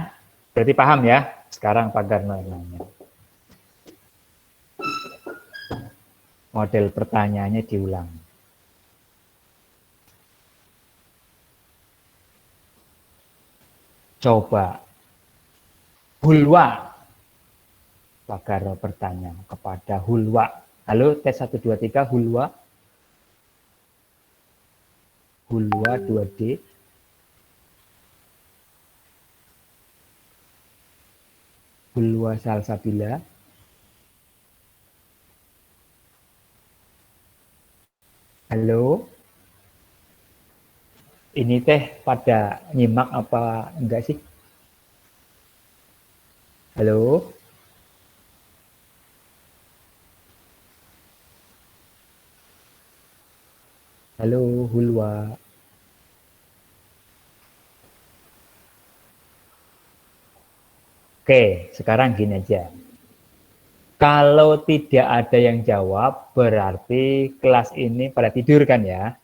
berarti paham ya. Sekarang Pak Garno yang nanya. Model pertanyaannya diulang. Coba. Bulwa. Pak Garo bertanya kepada Hulwa. Halo, tes 1, 2, 3, Hulwa. Hulwa 2D. Hulwa Salsabila. Halo. Ini teh pada nyimak apa enggak sih? Halo. Halo, Hulwa. Oke, sekarang gini aja. Kalau tidak ada yang jawab, berarti kelas ini pada tidur kan ya?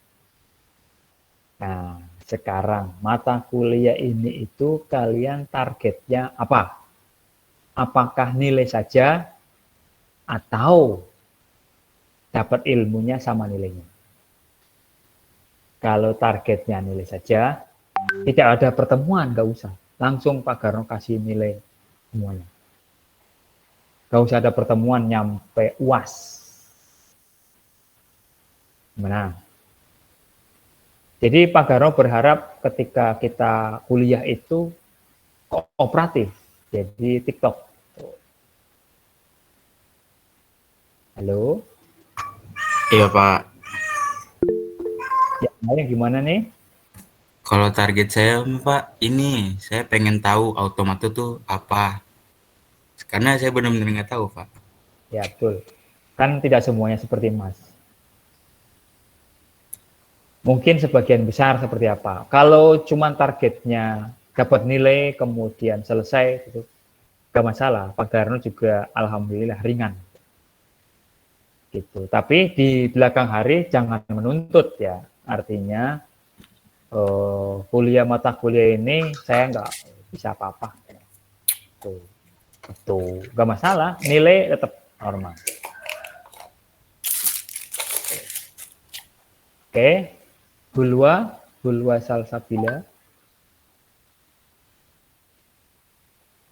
Nah, sekarang mata kuliah ini itu kalian targetnya apa? Apakah nilai saja atau dapat ilmunya sama nilainya? Kalau targetnya nilai saja, tidak ada pertemuan, nggak usah. Langsung Pak Garno kasih nilai semuanya. Nggak usah ada pertemuan nyampe UAS. Gimana? Jadi Pak Garno berharap ketika kita kuliah itu kooperatif. Jadi TikTok. Halo? Iya Pak, Ya, gimana nih? kalau target saya Pak, ini saya pengen tahu automatur tuh apa. Karena saya benar-benar nggak tahu Pak. Ya, betul. Kan tidak semuanya seperti Mas. Mungkin sebagian besar seperti apa. Kalau cuma targetnya dapat nilai, kemudian selesai, gitu, nggak masalah. Pak Darno juga alhamdulillah ringan. Gitu. Tapi di belakang hari jangan menuntut ya. Artinya kuliah mata kuliah ini saya nggak bisa apa-apa. Tuh, tuh, nggak masalah. Nilai tetap normal. Oke, Hulwa Salsabila.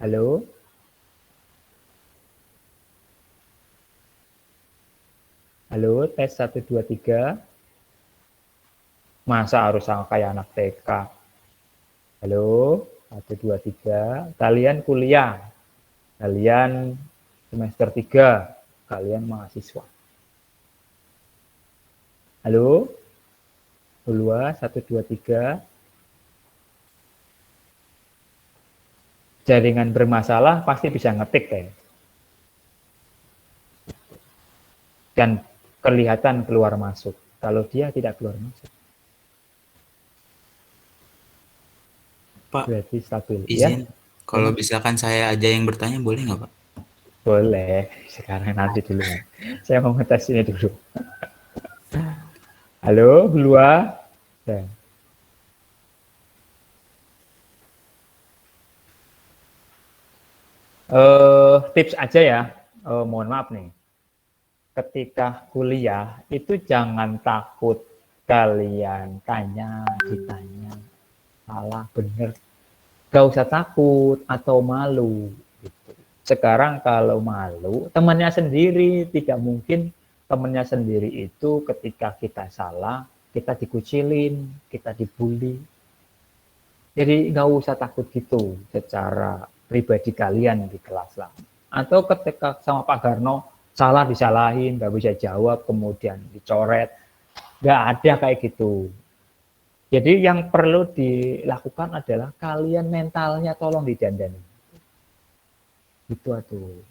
Halo, halo, tes 1, 2, 3. Masa harus sama kayak anak TK? Halo, 1, 2, 3. Kalian kuliah, kalian semester 3, kalian mahasiswa. Halo, Hulwa 1, 2, 3. Jaringan bermasalah pasti bisa ngetik ya. Dan kelihatan keluar masuk. Kalau dia tidak keluar masuk, Pak, berarti stabil. Ya, izin. Kalau misalkan saya aja yang bertanya boleh nggak Pak? boleh. Sekarang nanti dulu. Saya mau ngetes ini dulu. Halo, Hulwa. Ya. Tips aja ya. Mohon maaf nih. Ketika kuliah itu jangan takut kalian ditanya, salah, bener. Gak usah takut atau malu. Gitu. Sekarang kalau malu, temannya sendiri, tidak mungkin temannya sendiri itu ketika kita salah, kita dikucilin, kita dibully. Jadi nggak usah takut gitu secara pribadi kalian di kelas lah. Atau ketika sama Pak Garno salah disalahin, nggak bisa jawab, kemudian dicoret. Nggak ada kayak gitu. Jadi yang perlu dilakukan adalah kalian mentalnya tolong didandani. Gitu tuh.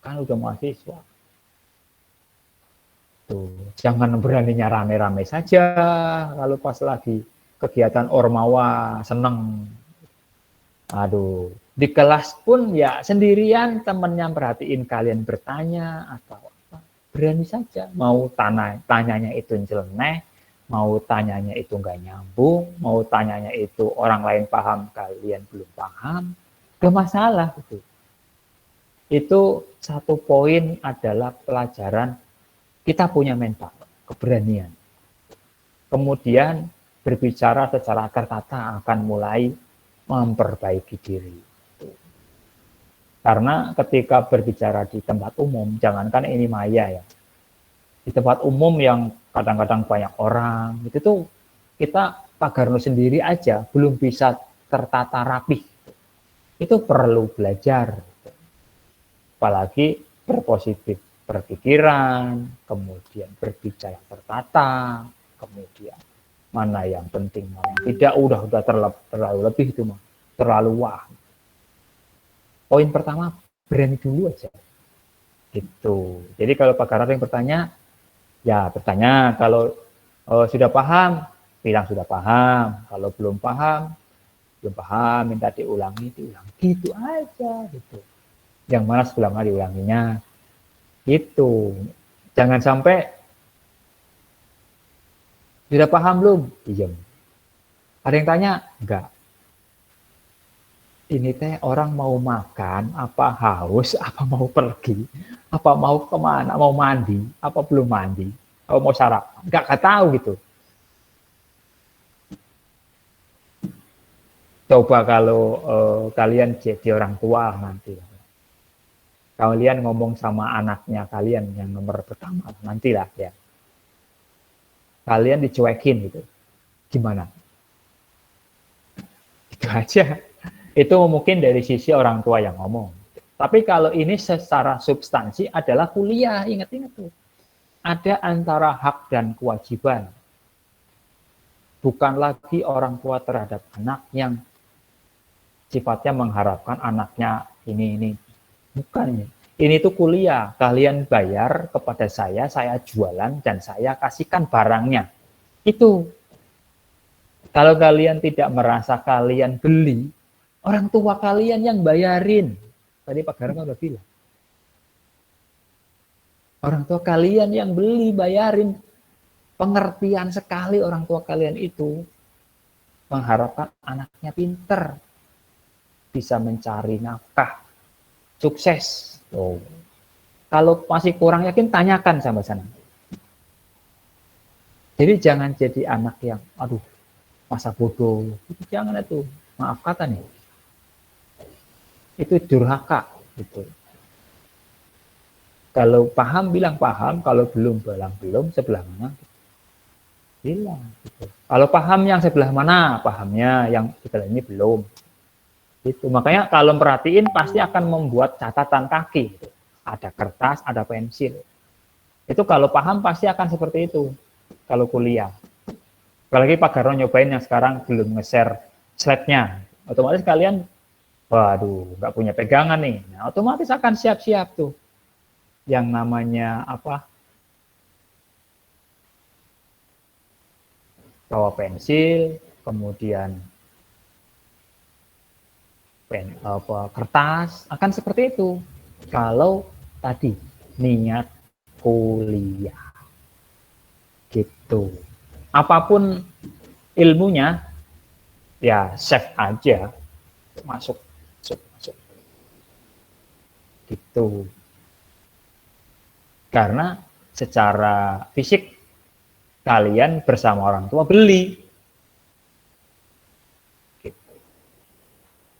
Kan udah mahasiswa. Tuh, jangan beraninya rame-rame saja kalau pas lagi kegiatan ormawa seneng. Aduh, di kelas pun ya sendirian temennya perhatiin kalian bertanya atau apa. Berani saja. Mau tanyanya itu nyeleneh, mau tanyanya itu nggak nyambung, mau tanyanya itu orang lain paham, kalian belum paham, gak masalah. Gitu. Itu satu poin adalah pelajaran kita punya mental, keberanian. Kemudian berbicara secara tertata akan mulai memperbaiki diri. Karena ketika berbicara di tempat umum, jangankan ini maya ya, di tempat umum yang kadang-kadang banyak orang, itu tuh kita Pak Garno sendiri aja belum bisa tertata rapih. Itu perlu belajar. Apalagi berpositif berpikiran, kemudian berbicara tertata, kemudian mana yang penting, mana yang tidak, udah terlalu lebih itu mah, terlalu wah. Poin pertama, berani dulu aja. Gitu. Jadi kalau Pak Garno yang bertanya, ya bertanya. Kalau sudah paham, bilang sudah paham. Kalau belum paham, minta diulangi. Gitu aja. Gitu. Yang mana sebelumnya diulanginya. Gitu. Jangan sampai sudah paham belum? Diam. Ada yang tanya? Enggak. Ini teh orang mau makan, apa haus, apa mau pergi, apa mau kemana, mau mandi, apa belum mandi, apa mau sarapan, nggak tahu gitu. Coba kalau kalian jadi orang tua nanti, kalian ngomong sama anaknya kalian yang nomor pertama nantilah ya, kalian dicuekin gitu, gimana? Itu aja. Itu mungkin dari sisi orang tua yang ngomong. Tapi kalau ini secara substansi adalah kuliah, ingat-ingat tuh. Ada antara hak dan kewajiban. Bukan lagi orang tua terhadap anak yang sifatnya mengharapkan anaknya ini. Bukan. Ini tuh kuliah. Kalian bayar kepada saya jualan, dan saya kasihkan barangnya. Itu. Kalau kalian tidak merasa kalian beli, orang tua kalian yang bayarin. Tadi Pak Garno udah bilang. Orang tua kalian yang beli, bayarin. Pengertian sekali orang tua kalian itu. Mengharapkan anaknya pinter. Bisa mencari nafkah. Sukses. Oh. Kalau masih kurang yakin, tanyakan sama sana. Jadi jangan jadi anak yang, aduh, masa bodoh. Jangan itu. Maaf kata nih. Itu durhaka gitu. Kalau paham bilang paham, kalau belum bilang belum, sebelah mana bilang gitu. Kalau paham yang sebelah mana, pahamnya yang sebelah ini belum. Itu makanya kalau perhatiin pasti akan membuat catatan kaki gitu. Ada kertas, ada pensil. Itu kalau paham pasti akan seperti itu kalau kuliah. Apalagi Pak Garno nyobain yang sekarang belum nge-share slide-nya. Otomatis kalian waduh, nggak punya pegangan nih. Nah, otomatis akan siap-siap tuh. Yang namanya apa? Bawa pensil, kemudian kertas, akan seperti itu. Kalau tadi niat kuliah. Gitu. Apapun ilmunya, ya save aja. Masuk. Gitu. Karena secara fisik kalian bersama orang tua beli. Gitu.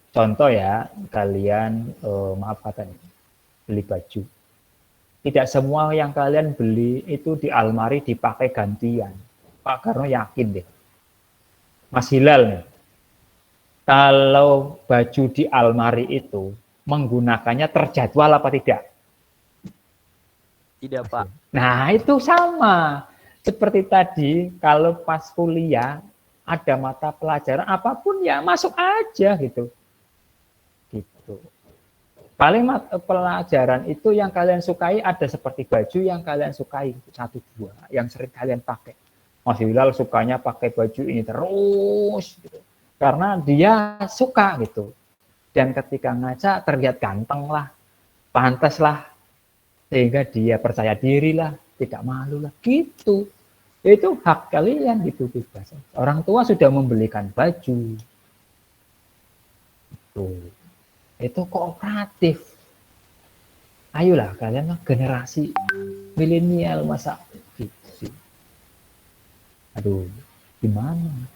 Contoh ya, kalian maaf kata nih, beli baju. Tidak semua yang kalian beli itu di almari dipakai gantian. Pak Garno yakin deh. Mas Hilal nih. Kalau baju di almari itu menggunakannya terjadwal apa tidak? Tidak, Pak. Nah, itu sama. Seperti tadi, kalau pas kuliah ada mata pelajaran apapun ya masuk aja gitu. Gitu. Paling pelajaran itu yang kalian sukai ada seperti baju yang kalian sukai, 1-2 yang sering kalian pakai. Mas Hilal sukanya pakai baju ini terus gitu. Karena dia suka gitu. Dan ketika ngaca terlihat ganteng lah, pantas lah, sehingga dia percaya diri lah, tidak malu lah, gitu. Itu hak kalian gitu bebas. Orang tua sudah membelikan baju. Itu kooperatif. Ayolah kalian lah generasi milenial masa gitu sih. Aduh, gimana?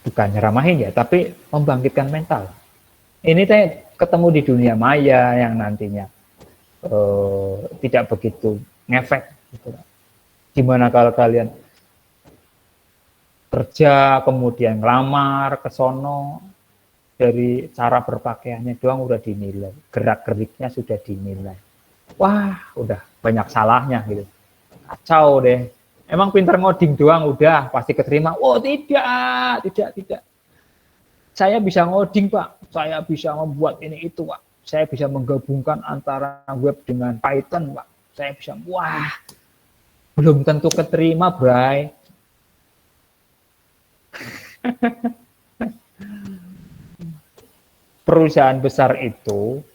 bukan nyeramahin ya, tapi membangkitkan mental. Ini teh ketemu di dunia maya yang nantinya tidak begitu ngefek. Gitu. Gimana kalau kalian kerja, kemudian ngelamar ke sono, dari cara berpakaiannya doang udah dinilai, gerak-geriknya sudah dinilai. Wah, udah banyak salahnya gitu. Kacau deh. Emang pinter ngoding doang udah pasti keterima. Oh, tidak. Saya bisa ngoding, Pak. Saya bisa membuat ini itu, Pak. Saya bisa menggabungkan antara web dengan Python, Pak. Saya bisa, wah, belum tentu keterima, Bray. Perusahaan besar itu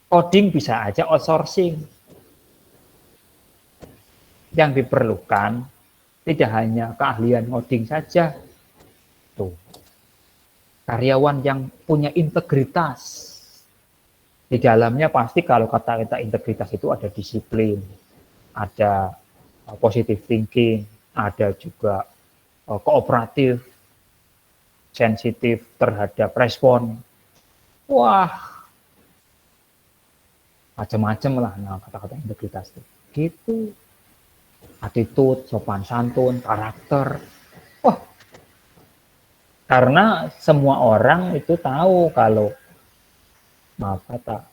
coding bisa aja outsourcing. Yang diperlukan tidak hanya keahlian coding saja. Tuh. Karyawan yang punya integritas. Di dalamnya pasti kalau kata-kata integritas itu ada disiplin, ada positive thinking, ada juga kooperatif, sensitif terhadap respon. Wah, macam-macam lah nah, kata-kata integritas itu. Gitu. Attitude, sopan santun, karakter. Wah, karena semua orang itu tahu kalau maaf kata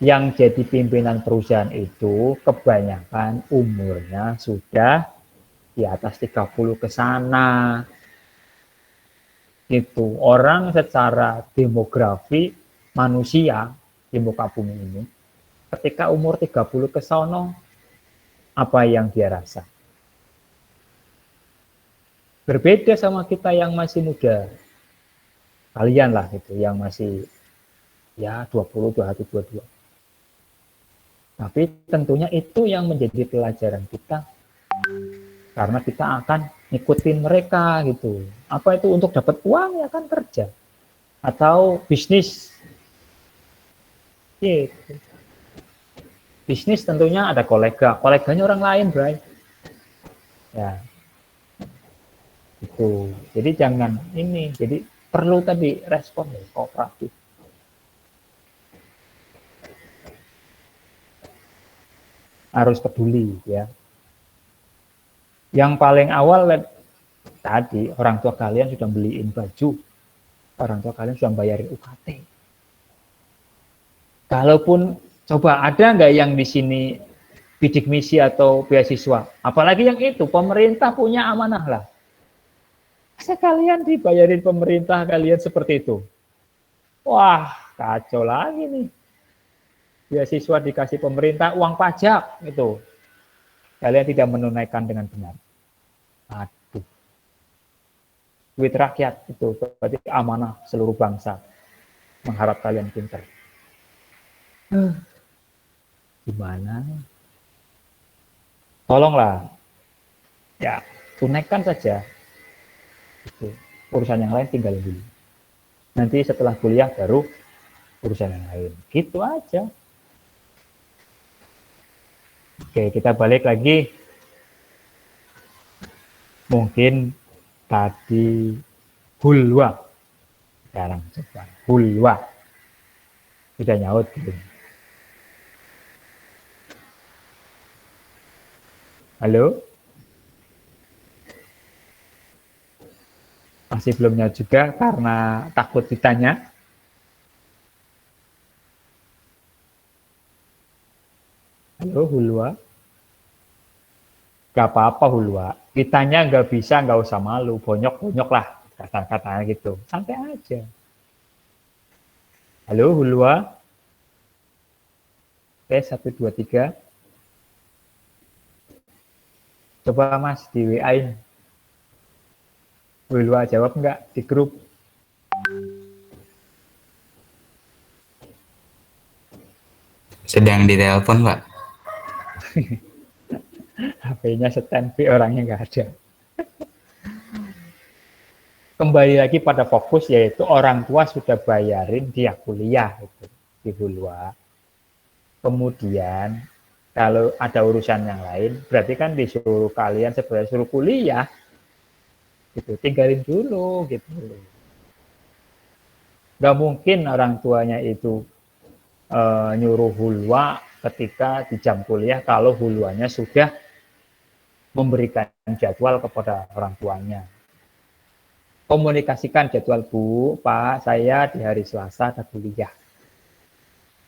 yang jadi pimpinan perusahaan itu kebanyakan umurnya sudah di atas 30 ke sana. Gitu. Orang secara demografi manusia di muka bumi ini ketika umur 30 ke sono apa yang dia rasa? Berbeda sama kita yang masih muda. Kalian lah gitu, yang masih ya 20, 21, 22. Tapi tentunya itu yang menjadi pelajaran kita. Karena kita akan ngikutin mereka gitu. Apa itu untuk dapat uang ya kan kerja. Atau bisnis. Gitu. Bisnis tentunya ada kolega. Koleganya orang lain, Bray. Ya, itu. Jadi jangan ini. Jadi perlu tadi respon kooperatif. Harus peduli ya. Yang paling awal tadi orang tua kalian sudah beliin baju, orang tua kalian sudah bayarin UKT. Kalaupun coba ada nggak yang di sini bidik misi atau beasiswa, apalagi yang itu pemerintah punya amanah lah. Masa kalian dibayarin pemerintah kalian seperti itu? Wah, kacau lagi nih. Beasiswa dikasih pemerintah uang pajak itu. Kalian tidak menunaikan dengan benar. Aduh. Duit rakyat itu berarti amanah seluruh bangsa. Mengharap kalian pintar. Gimana? Tolonglah. Ya, tunaikan saja. Itu. Urusan yang lain tinggal dulu. Nanti setelah kuliah baru urusan yang lain. Gitu aja. Oke, kita balik lagi. Mungkin tadi hulwa. Sekarang coba hulwa. Sudah nyaut belum? Halo? Masih belum nyaut juga karena takut ditanya. Halo Hulwa? Gak apa-apa Hulwa. Ditanya nggak bisa, nggak usah malu. Bonyok-bonyok lah. Kata-katanya gitu. Santai aja. Halo Hulwa? Oke, 1, 2, 3. Coba Mas di WA-in. Hulwa jawab nggak di grup? Sedang ditelepon, Pak. HP-nya standby, orangnya nggak ada. Kembali lagi pada fokus, yaitu orang tua sudah bayarin dia kuliah itu di Hulwa. Kemudian kalau ada urusan yang lain, berarti kan disuruh kalian sebenarnya suruh kuliah. gitu, tinggalin dulu gitu. Nggak mungkin orang tuanya itu nyuruh hulwa ketika di jam kuliah kalau hulwanya sudah memberikan jadwal kepada orang tuanya. Komunikasikan jadwal, Bu, Pak, saya di hari Selasa ada kuliah.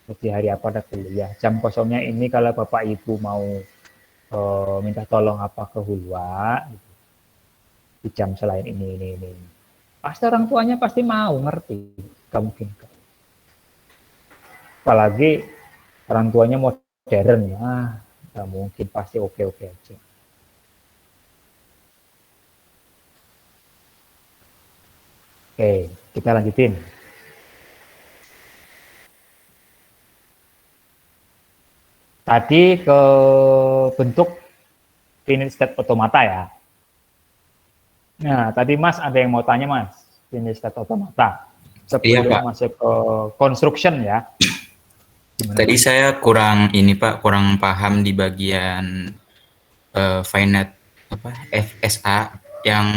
Di hari apa ada kuliah. Jam kosongnya ini kalau Bapak Ibu mau minta tolong apa ke hulwa, di jam selain ini. Pasti orang tuanya pasti mau ngerti. Gak mungkin. Apalagi orang tuanya modern ya, gak mungkin, pasti oke-oke aja. Oke, kita lanjutin. Tadi ke bentuk finite state automata ya. Nah, tadi Mas ada yang mau tanya Mas, finite state automata. Iya, Sebelum Pak. masuk ke construction ya. Gimana, Tadi Mas? saya kurang paham di bagian finite apa FSA yang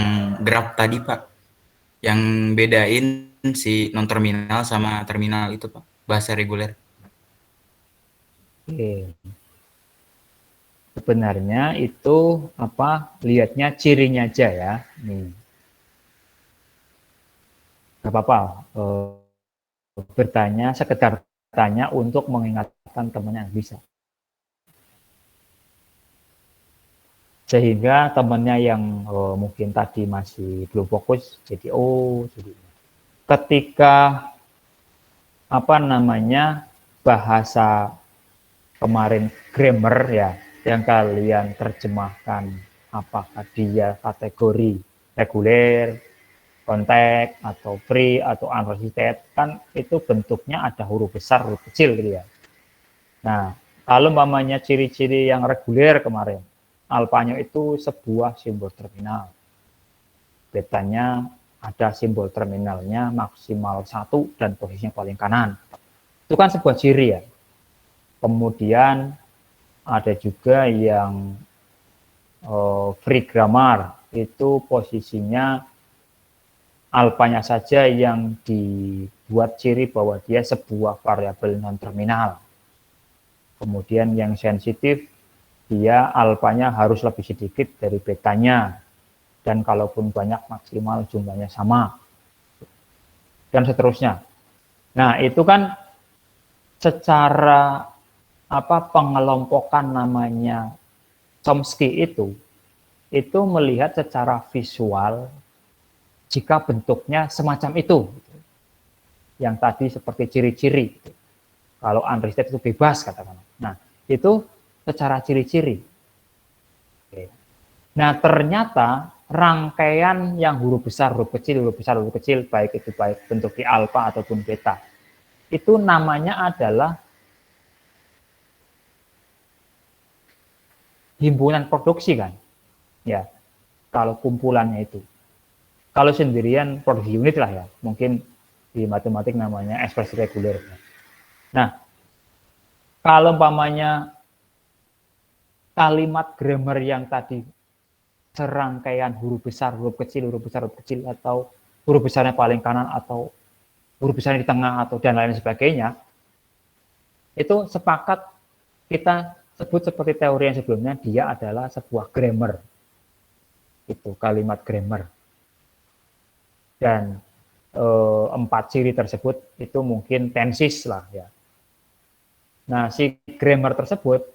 graph tadi, Pak. Yang bedain si non terminal sama terminal itu, Pak. Bahasa reguler. Oke. Sebenarnya itu apa? Lihatnya cirinya aja ya. Nih. Gak apa-apa. Bertanya, sekedar tanya untuk mengingatkan temannya bisa. Sehingga temannya yang mungkin tadi masih belum fokus, jadi jadi ketika apa namanya bahasa kemarin grammar ya, yang kalian terjemahkan apakah dia kategori reguler, konteks atau free atau unrestricted, kan itu bentuknya ada huruf besar, huruf kecil gitu ya. Nah, kalau umpamanya ciri-ciri yang reguler kemarin, alfanya itu sebuah simbol terminal. Betanya ada simbol terminalnya maksimal 1 dan posisinya paling kanan. Itu kan sebuah ciri ya. Kemudian ada juga yang free grammar, itu posisinya alfanya saja yang dibuat ciri bahwa dia sebuah variabel non terminal. Kemudian yang sensitif, dia alfanya harus lebih sedikit dari betanya, dan kalaupun banyak maksimal jumlahnya sama, dan seterusnya. Nah, itu kan secara apa pengelompokan namanya Chomsky itu melihat secara visual jika bentuknya semacam itu, yang tadi seperti ciri-ciri. Kalau unrestricted itu bebas katakan. Nah, itu secara ciri-ciri. Nah, ternyata rangkaian yang huruf besar, huruf kecil, baik itu bentuk di alfa ataupun beta, itu namanya adalah himpunan produksi kan. Ya, kalau kumpulannya itu. Kalau sendirian produksi unit lah ya, mungkin di matematik namanya ekspresi reguler. Nah, kalau umpamanya kalimat grammar yang tadi serangkaian huruf besar, huruf kecil, atau huruf besarnya paling kanan, atau huruf besarnya di tengah, atau dan lain sebagainya, itu sepakat kita sebut seperti teori yang sebelumnya, dia adalah sebuah grammar. Itu kalimat grammar. Dan 4 ciri tersebut itu mungkin tensis lah ya. Nah, si grammar tersebut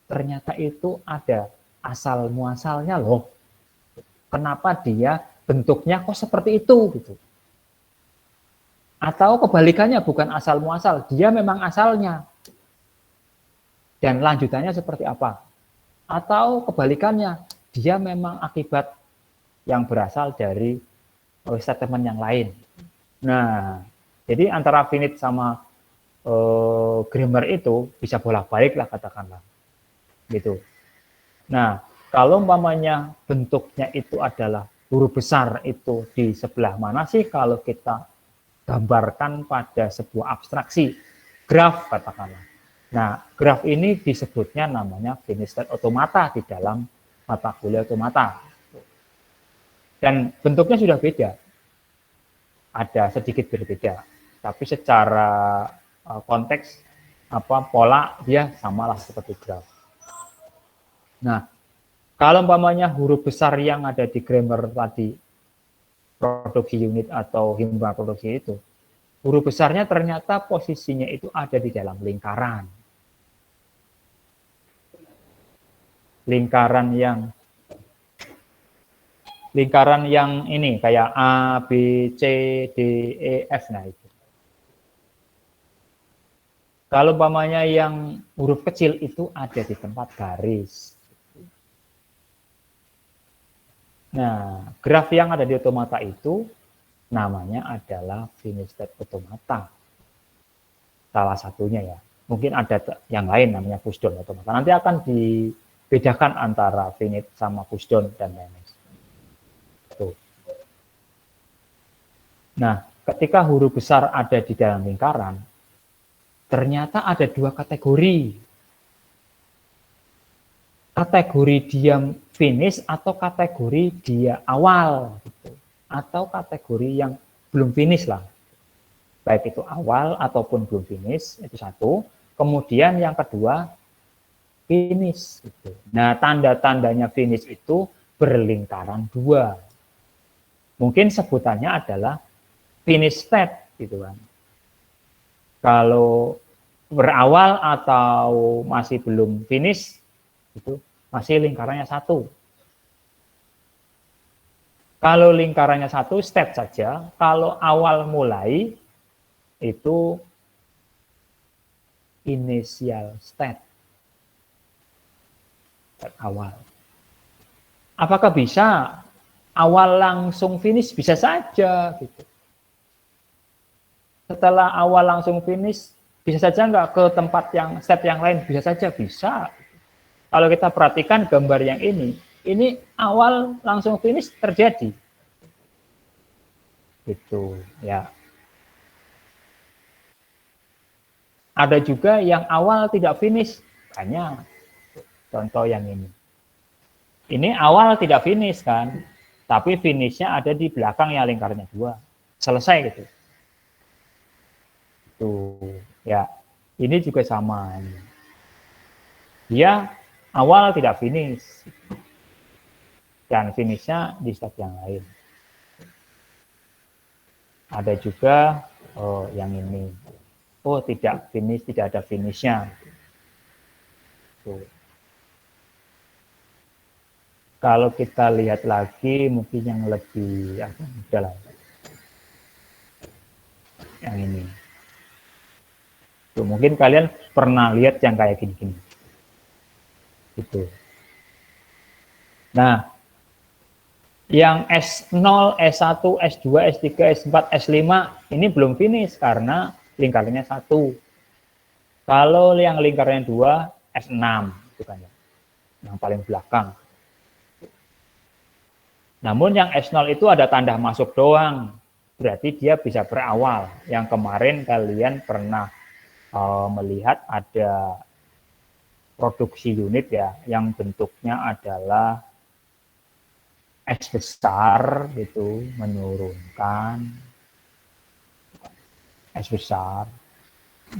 ternyata itu ada asal muasalnya loh. Kenapa dia bentuknya kok seperti itu gitu. Atau kebalikannya, bukan asal muasal, dia memang asalnya. Dan lanjutannya seperti apa? Atau kebalikannya, dia memang akibat yang berasal dari statement yang lain. Nah, jadi antara finite sama grammar itu bisa bolak-balik lah katakanlah. Gitu. Nah, kalau umpamanya bentuknya itu adalah huruf besar, itu di sebelah mana sih kalau kita gambarkan pada sebuah abstraksi graf katakanlah. Nah, graf ini disebutnya namanya finite state automata di dalam mata kuliah automata. Dan bentuknya sudah beda. Ada sedikit berbeda. Tapi secara konteks pola dia samalah seperti graf. Nah, kalau umpamanya huruf besar yang ada di grammar tadi, produksi unit atau himpunan produksi itu, huruf besarnya ternyata posisinya itu ada di dalam lingkaran. Lingkaran yang ini kayak A, B, C, D, E, F, nah itu. Kalau umpamanya yang huruf kecil itu ada di tempat garis. Nah, graf yang ada di otomata itu namanya adalah finish state otomata. Salah satunya ya. Mungkin ada yang lain namanya pushdown otomata. Nanti akan dibedakan antara finish sama pushdown dan lain-lain. Tuh. Nah, ketika huruf besar ada di dalam lingkaran, ternyata ada dua kategori. Kategori dia finish atau kategori dia awal, gitu. Atau kategori yang belum finish lah. Baik itu awal ataupun belum finish, itu satu. Kemudian yang kedua, finish. Gitu. Nah, tanda-tandanya finish itu berlingkaran dua. Mungkin sebutannya adalah finish state, gitu kan. Kalau berawal atau masih belum finish, itu masih lingkarannya satu. Kalau lingkarannya satu, state saja. Kalau awal mulai, itu initial state. State awal. Apakah bisa awal langsung finish? Bisa saja. Gitu. Setelah awal langsung finish, bisa saja nggak ke tempat yang step yang lain? Bisa saja, bisa. Kalau kita perhatikan gambar yang ini awal langsung finish terjadi. Gitu, ya. Ada juga yang awal tidak finish, banyak. Contoh yang ini. Ini awal tidak finish kan, tapi finishnya ada di belakang ya lingkarannya dua. Selesai gitu. Tuh, ya. Ini juga sama. Dia awal tidak finish dan finishnya di step yang lain. Ada juga yang ini, tidak finish, tidak ada finishnya. Kalau kita lihat lagi mungkin yang lebih mudah lah, yang ini. Mungkin kalian pernah lihat yang kayak gini-gini. Gitu. Nah, yang S0, S1, S2, S3, S4, S5 ini belum finish karena lingkarannya satu. Kalau yang lingkarannya dua, S6, itu kan ya, yang paling belakang. Namun yang S0 itu ada tanda masuk doang, berarti dia bisa berawal. Yang kemarin kalian pernah melihat ada produksi unit ya, yang bentuknya adalah S besar itu menurunkan, S besar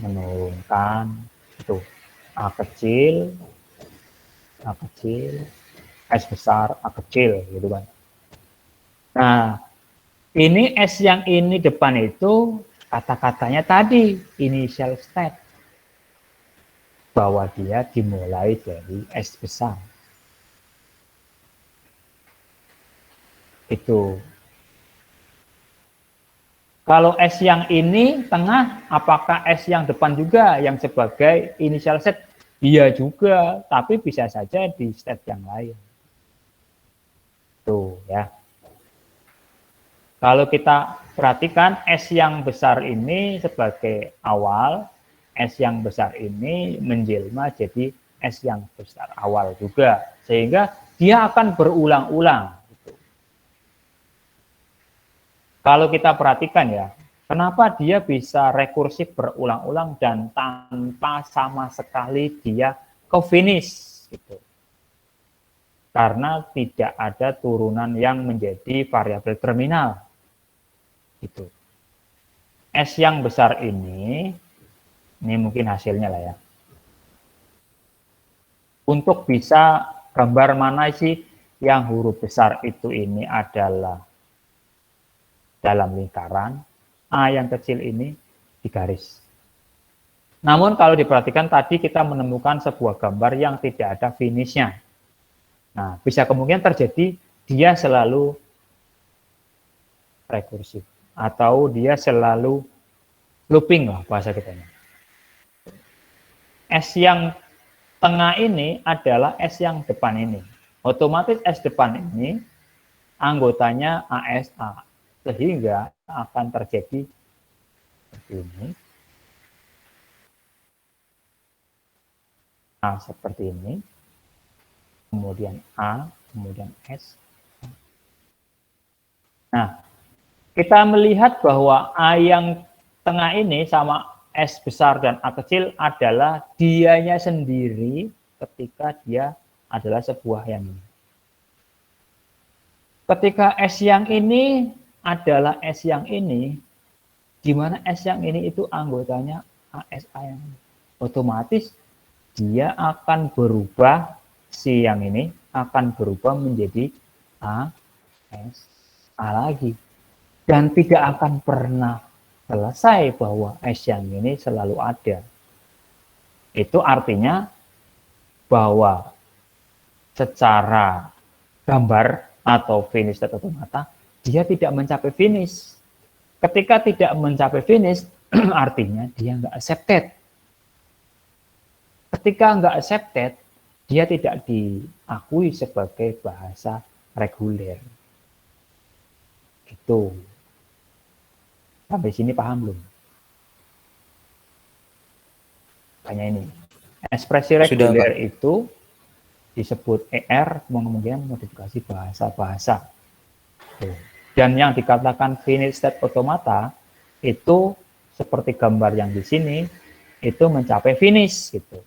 menurunkan itu A kecil, S besar, A kecil gitu kan. Nah, ini S yang ini depan itu kata-katanya tadi initial state, bahwa dia dimulai dari S besar. Itu. Kalau S yang ini tengah, apakah S yang depan juga yang sebagai initial state? Iya juga, tapi bisa saja di step yang lain. Tuh ya. Kalau kita perhatikan S yang besar ini sebagai awal, S yang besar ini menjelma jadi S yang besar awal juga. Sehingga dia akan berulang-ulang. Kalau kita perhatikan ya, kenapa dia bisa rekursif berulang-ulang dan tanpa sama sekali dia ke finish gitu. karena tidak ada turunan yang menjadi variabel terminal. Itu. S yang besar ini mungkin hasilnya lah ya. Untuk bisa gambar mana sih yang huruf besar itu ini adalah dalam lingkaran, A yang kecil ini di garis. Namun kalau diperhatikan tadi kita menemukan sebuah gambar yang tidak ada finishnya. Nah, bisa kemungkinan terjadi dia selalu rekursif atau dia selalu looping lah bahasa kita. S yang tengah ini adalah S yang depan ini. Otomatis S depan ini anggotanya ASA, sehingga akan terjadi seperti ini. A seperti ini, kemudian A, kemudian S. Nah, kita melihat bahwa A yang tengah ini sama S besar dan A kecil adalah dianya sendiri ketika dia adalah sebuah yang ini. Ketika S yang ini adalah S yang ini, di mana S yang ini itu anggotanya ASA yang ini. Otomatis dia akan berubah, si yang ini akan berubah menjadi A, S, A lagi. Dan tidak akan pernah selesai bahwa S yang ini selalu ada. Itu artinya bahwa secara gambar atau finish state automata, dia tidak mencapai finish. Ketika tidak mencapai finish, artinya dia nggak accepted. Ketika nggak accepted, dia tidak diakui sebagai bahasa reguler. Gitu. Sampai sini paham belum? Tanya ini. Ekspresi reguler itu disebut ER, kemungkinan modifikasi bahasa-bahasa. Dan yang dikatakan finite state automata itu seperti gambar yang di sini, itu mencapai finish gitu.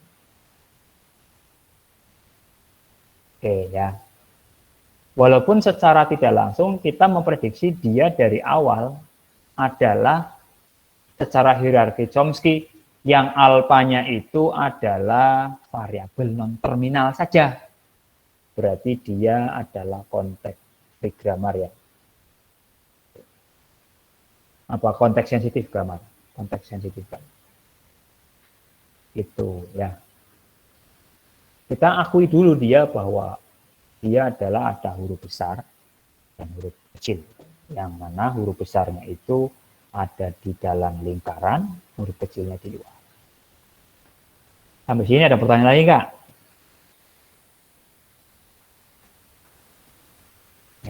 Oke ya. Walaupun secara tidak langsung kita memprediksi dia dari awal adalah secara hierarki Chomsky yang alfanya itu adalah variabel non-terminal saja. Berarti dia adalah konteks free grammar ya. Apa konteks sensitif grammar? Konteks sensitif kan. Itu ya. Kita akui dulu dia bahwa dia adalah ada huruf besar dan huruf kecil. Yang mana huruf besarnya itu ada di dalam lingkaran, huruf kecilnya di luar. Sampai sini ada pertanyaan lagi nggak?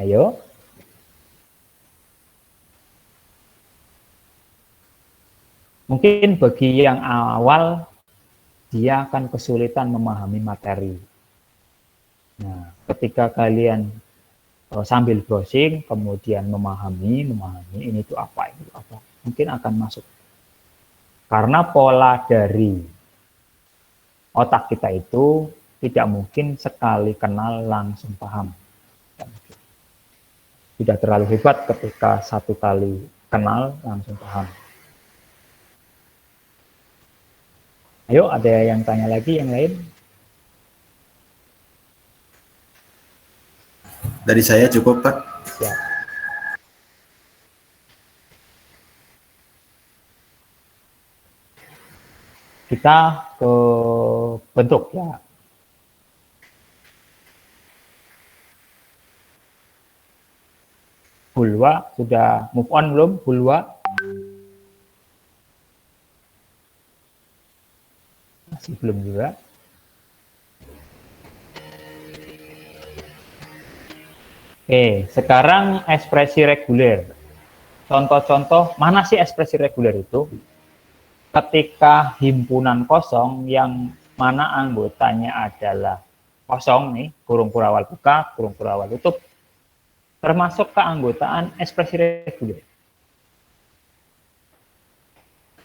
Ayo. Mungkin bagi yang awal, dia akan kesulitan memahami materi. Nah, ketika kalian sambil browsing, kemudian memahami ini itu apa, mungkin akan masuk. Karena pola dari otak kita itu tidak mungkin sekali kenal langsung paham. Sudah terlalu hebat ketika satu kali kenal langsung paham. Ayo, ada yang tanya lagi yang lain? Dari saya cukup, Pak. Ya. Kita ke bentuk ya. Bulwa sudah move on belum? Bulwa? Masih belum juga. Oke, sekarang ekspresi reguler. Contoh-contoh, mana sih ekspresi reguler itu? Ketika himpunan kosong yang mana anggotanya adalah kosong nih, kurung kurawal buka, kurung kurawal tutup, termasuk keanggotaan ekspresi reguler.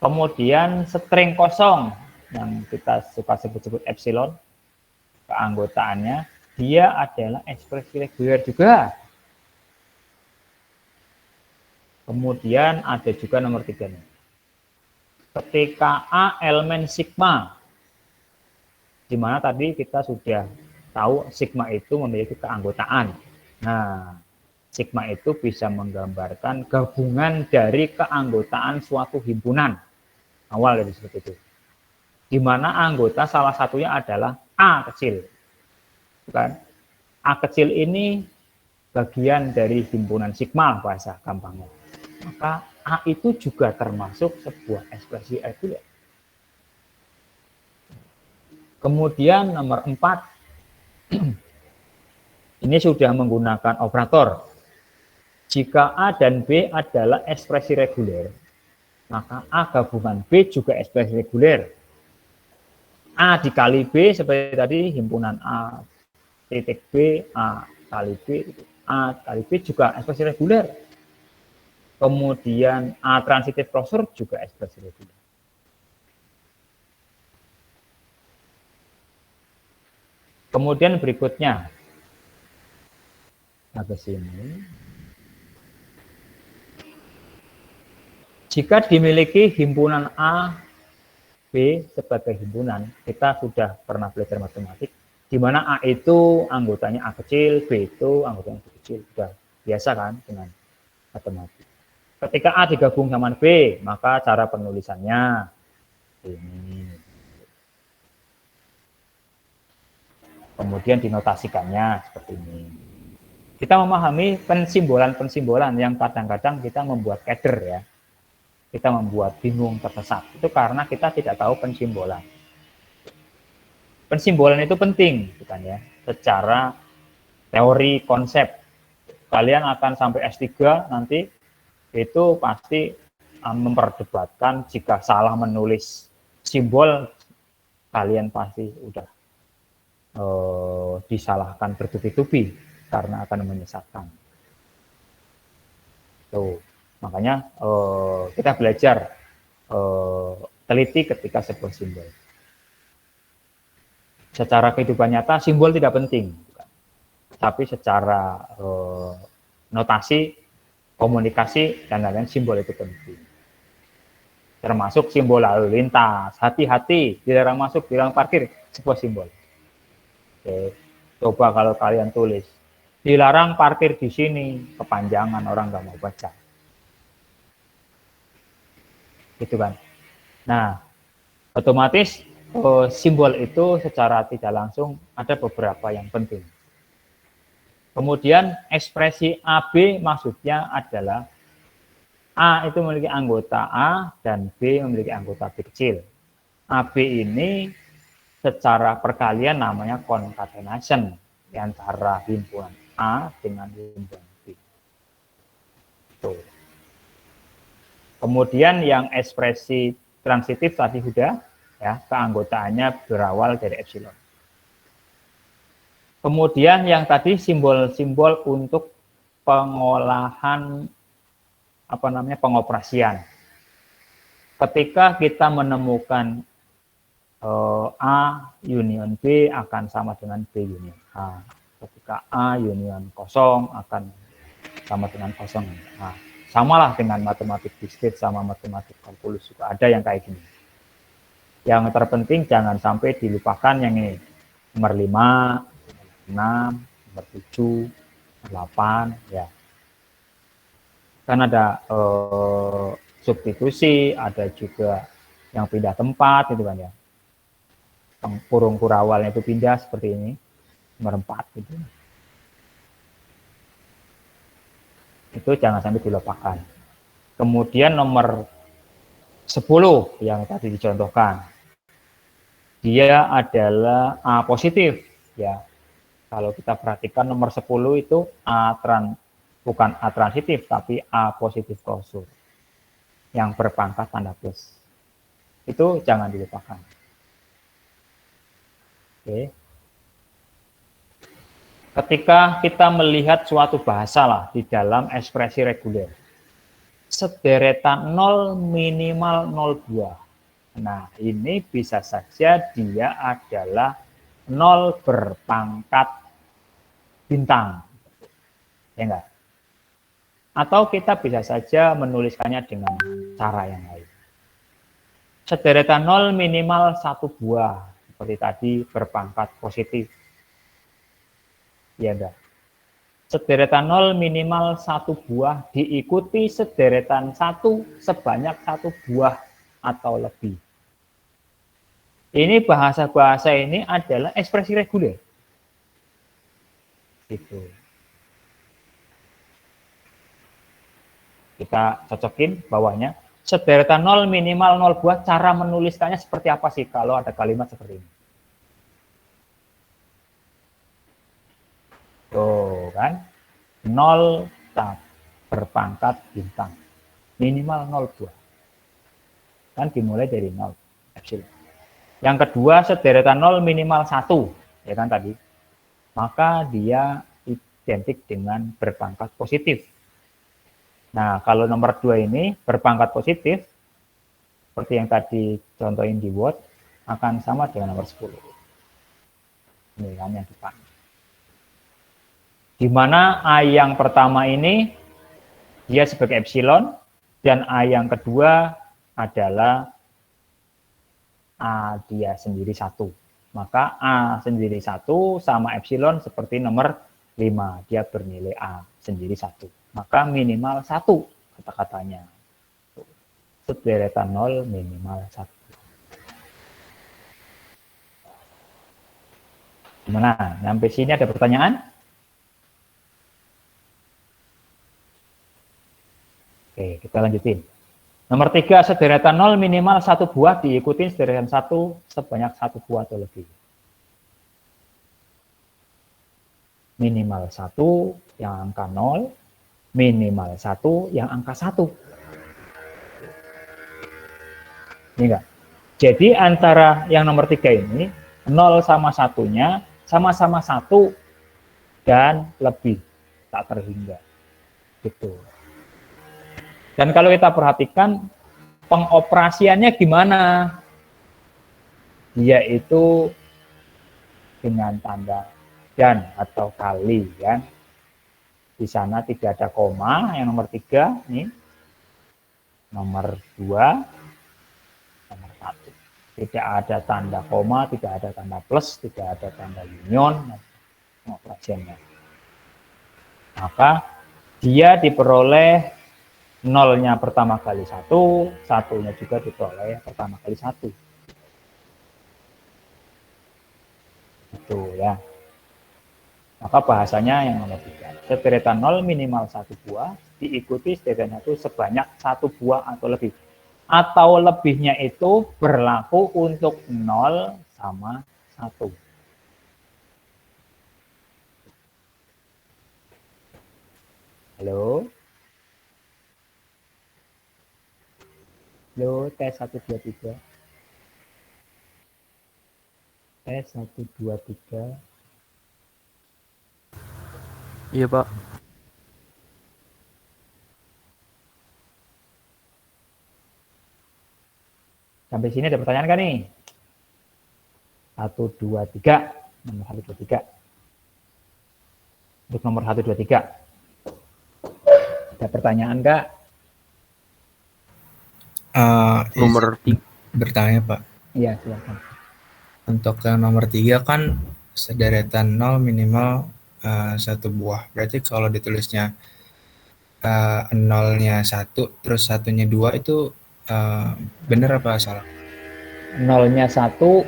Kemudian string kosong, yang kita suka sebut-sebut epsilon, keanggotaannya dia adalah ekspresi reguler juga. Kemudian ada juga nomor 3 nih. Ketika A elemen sigma, di mana tadi kita sudah tahu sigma itu memiliki keanggotaan. Nah, sigma itu bisa menggambarkan gabungan dari keanggotaan suatu himpunan. Awal dari seperti itu. Di mana anggota salah satunya adalah A kecil. Bukan? A kecil ini bagian dari himpunan sigma bahasa gampangnya. Maka A itu juga termasuk sebuah ekspresi reguler. Kemudian nomor 4, ini sudah menggunakan operator. Jika A dan B adalah ekspresi reguler, maka A gabungan B juga ekspresi reguler. A dikali B seperti tadi, himpunan A titik B, A kali B, A kali B juga ekspresi reguler. Kemudian A transitif closure juga ekspresi reguler. Kemudian berikutnya, nah ke sini. Jika dimiliki himpunan A, B sebagai himpunan, kita sudah pernah belajar matematik, di mana A itu anggotanya A kecil, B itu anggotanya B kecil. Sudah biasa kan dengan matematik. Ketika A digabung sama B, maka cara penulisannya ini. Kemudian dinotasikannya seperti ini. Kita memahami pensimbolan-pensimbolan yang kadang-kadang kita membuat keder ya. Kita membuat bingung, tersesat. Itu karena kita tidak tahu pensimbolan. Pensimbolan itu penting, bukan ya? Secara teori konsep. Kalian akan sampai S3 nanti itu pasti memperdebatkan jika salah menulis simbol, kalian pasti udah disalahkan bertubi-tubi karena akan menyesatkan. Tuh, makanya kita belajar teliti ketika sebuah simbol. Secara kehidupan nyata simbol tidak penting, tapi secara notasi, komunikasi dan lain-lain simbol itu penting. Termasuk simbol lalu lintas, hati-hati, dilarang masuk, dilarang parkir, sebuah simbol. Oke. Coba kalau kalian tulis, dilarang parkir di sini, kepanjangan, orang nggak mau baca. Gitu kan. Nah, otomatis simbol itu secara tidak langsung ada beberapa yang penting. Kemudian ekspresi AB maksudnya adalah A itu memiliki anggota A dan B memiliki anggota B kecil. AB ini secara perkalian namanya concatenation di antara himpunan A dengan himpunan B. Tuh. Kemudian yang ekspresi transitif tadi sudah ya, keanggotaannya berawal dari epsilon. Kemudian yang tadi simbol-simbol untuk pengolahan pengoperasian. Ketika kita menemukan A union B akan sama dengan B union A. Ketika A union kosong akan sama dengan kosong. Nah, samalah dengan matematik diskrit sama matematik kalkulus juga ada yang kayak gini. Yang terpenting jangan sampai dilupakan yang ini. Nomor 5, 6, nomor 7, 8 ya. Kan ada substitusi, ada juga yang pindah tempat gitu kan ya. Kurung kurawalnya itu pindah seperti ini, nomor 4 gitu. Itu jangan sampai dilupakan. Kemudian nomor 10 yang tadi dicontohkan, dia adalah A positif ya. Kalau kita perhatikan nomor 10 itu bukan A transitif tapi A positif klosur yang berpangkat tanda plus. Itu jangan dilupakan. Oke. Ketika kita melihat suatu bahasa lah di dalam ekspresi reguler, sederetan 0 minimal 0,2. Nah, ini bisa saja dia adalah 0 berpangkat bintang. Ya enggak? Atau kita bisa saja menuliskannya dengan cara yang lain. Sederetan 0 minimal 1 buah. Seperti tadi berpangkat positif. Ya enggak? Sederetan 0 minimal 1 buah diikuti sederetan 1 sebanyak 1 buah atau lebih. Ini bahasa-bahasa ini adalah ekspresi reguler. Gitu. Kita cocokin bawahnya. Sederetan 0 minimal 0 buah, cara menuliskannya seperti apa sih kalau ada kalimat seperti ini? Tuh kan, 0 berpangkat bintang. Minimal 0 buah. Kan dimulai dari 0, epsilon. Yang kedua, sederetan 0 minimal 1, ya kan tadi. Maka dia identik dengan berpangkat positif. Nah, kalau nomor 2 ini berpangkat positif, seperti yang tadi contohin di Word, akan sama dengan nomor 10. Ini kan yang depan. Di mana A yang pertama ini, dia sebagai epsilon, dan A yang kedua adalah A dia sendiri 1. Maka A sendiri 1 sama epsilon seperti nomor 5. Dia bernilai A sendiri 1. Maka minimal 1 kata-katanya. Sederetan 0 minimal 1. Gimana? Sampai sini ada pertanyaan? Oke, kita lanjutin. Nomor 3, sederetan 0 minimal 1 buah diikuti sederetan 1 sebanyak 1 buah atau lebih. Minimal 1 yang angka 0, minimal 1 yang angka 1. Ini enggak? Jadi antara yang nomor 3 ini, 0 sama 1-nya sama-sama 1 dan lebih, tak terhingga. Gitu. Dan kalau kita perhatikan pengoperasiannya gimana? Yaitu dengan tanda dan atau kali, kan? Di sana tidak ada koma, yang nomor 3 nih. Nomor 2, nomor 1. Tidak ada tanda koma, tidak ada tanda plus, tidak ada tanda union pengoperasiannya. Maka dia diperoleh nolnya pertama kali 1, satunya juga diperoleh pertama kali 1. Itu ya. Maka bahasanya yang nomor 3. Sederetan 0 minimal 1 buah, diikuti sederetan 1 sebanyak 1 buah atau lebih. Atau lebihnya itu berlaku untuk 0 sama 1. Halo? Halo, tes 1, 2, 3. Tes 1, 2, 3. Iya, Pak. Sampai sini ada pertanyaan kan nih? 1, 2, 3. Nomor 1, 2, 3. Untuk nomor 1, 2, 3. Ada pertanyaan nggak? Nomor 3. Bertanya, Pak. Iya, silakan. Untuk yang nomor 3 kan sederetan 0 minimal 1 buah. Berarti kalau ditulisnya 0-nya 1, terus 1-nya 2 itu benar apa salah? 0-nya 1,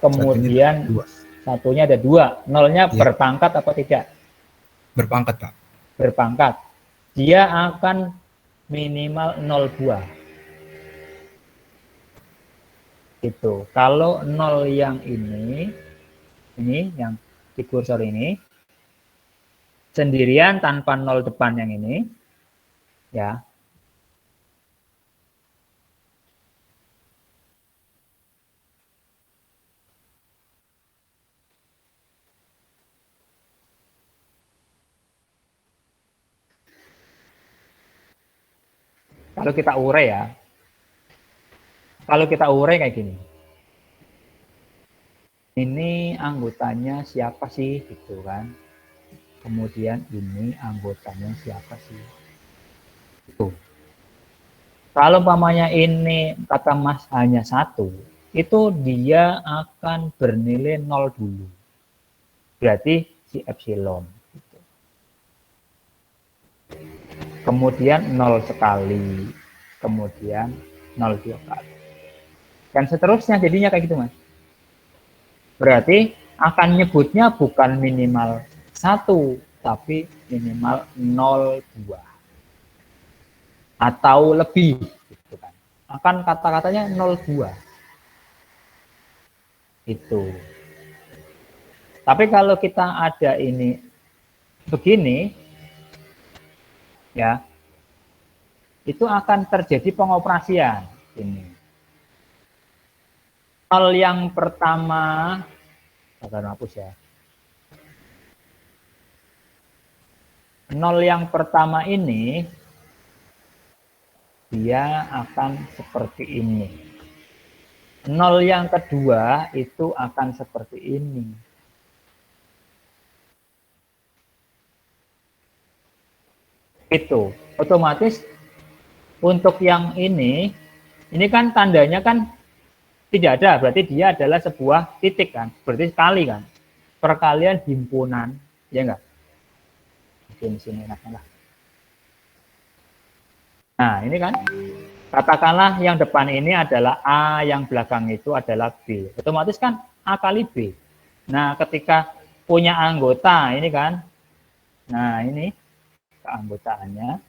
kemudian satunya ada 2. 0-nya Ya. berpangkat apa tidak? Berpangkat, Pak. Berpangkat. Dia akan minimal 0 buah. Itu. Kalau 0 yang ini yang di kursor ini, sendirian tanpa 0 depan yang ini, ya. Kalau kita urai ya, kalau kita urai kayak gini, ini anggotanya siapa sih gitu kan? Kemudian ini anggotanya siapa sih? Itu. Kalau umpamanya ini kata Mas hanya satu, itu dia akan bernilai 0 dulu. Berarti si epsilon. Gitu. Kemudian 0 sekali. Kemudian 0 dua kali. Dan seterusnya jadinya kayak gitu, Mas. Berarti akan nyebutnya bukan minimal 1, tapi minimal 0,2. Atau lebih. Gitu kan. Akan kata-katanya 0,2. Itu. Tapi kalau kita ada ini begini, ya, itu akan terjadi pengoperasian. Ini. 0 yang pertama, akan hapus ya. 0 yang pertama ini, dia akan seperti ini. 0 yang kedua itu akan seperti ini. Itu otomatis untuk yang ini kan tandanya kan tidak ada, berarti dia adalah sebuah titik kan, berarti sekali kan, perkalian himpunan, ya enggak? Mungkin sini lah. Nah ini kan, katakanlah yang depan ini adalah A, yang belakang itu adalah B, otomatis kan A kali B. Nah ketika punya anggota ini kan, nah ini keanggotaannya.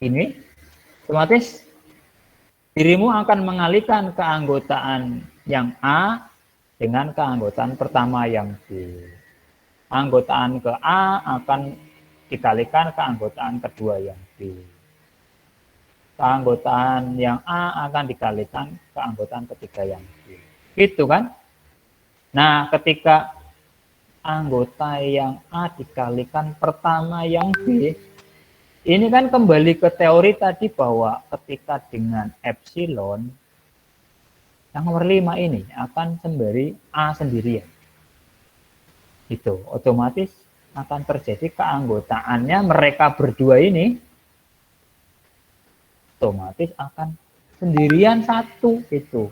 Ini otomatis dirimu akan mengalihkan keanggotaan yang A dengan keanggotaan pertama yang B. Anggotaan ke A akan dikalikan keanggotaan kedua yang B. Keanggotaan yang A akan dikalikan keanggotaan ketiga yang B. Gitu kan? Nah, ketika anggota yang A dikalikan pertama yang B, ini kan kembali ke teori tadi bahwa ketika dengan epsilon, yang nomor 5 ini akan sembari A sendirian. Itu otomatis akan terjadi keanggotaannya mereka berdua ini, otomatis akan sendirian satu itu.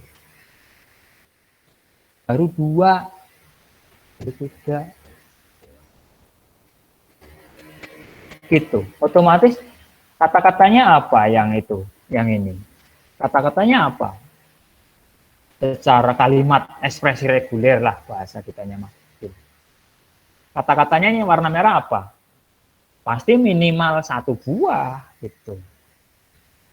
Baru 2, baru 3. Gitu. Otomatis kata-katanya apa yang itu, yang ini? Kata-katanya apa? Secara kalimat ekspresi reguler lah bahasa kitanya Mas. Kata-katanya ini warna merah apa? Pasti minimal 1 buah gitu.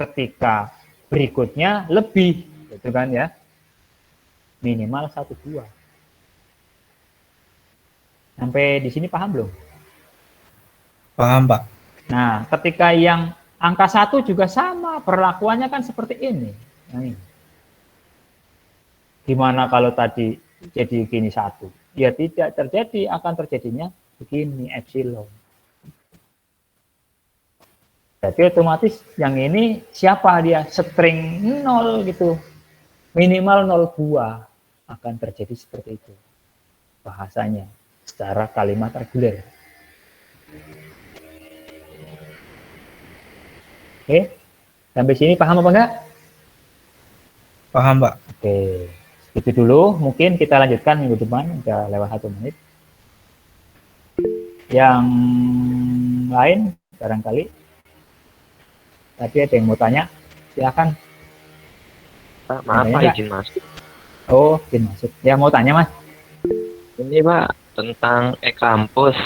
Ketika berikutnya lebih, gitu kan ya? Minimal 1 buah. Sampai di sini paham belum? Paham, Pak. Nah, ketika yang angka 1 juga sama, perlakuannya kan seperti ini. Nah, ini. Gimana kalau tadi jadi gini 1? Ya tidak terjadi, akan terjadinya begini, epsilon. Jadi otomatis yang ini siapa dia? String 0 gitu. Minimal 0 buah akan terjadi seperti itu. Bahasanya secara kalimat reguler. Oke, sampai sini paham apa enggak? Paham, Pak. Oke, itu dulu. Mungkin kita lanjutkan minggu depan, udah lewat 1 menit. Yang lain barangkali tadi ada yang mau tanya, silakan. Pak, maaf Pak, izin masuk. Oh, izin masuk. Ya mau tanya Mas? Ini Pak, tentang e-kampus.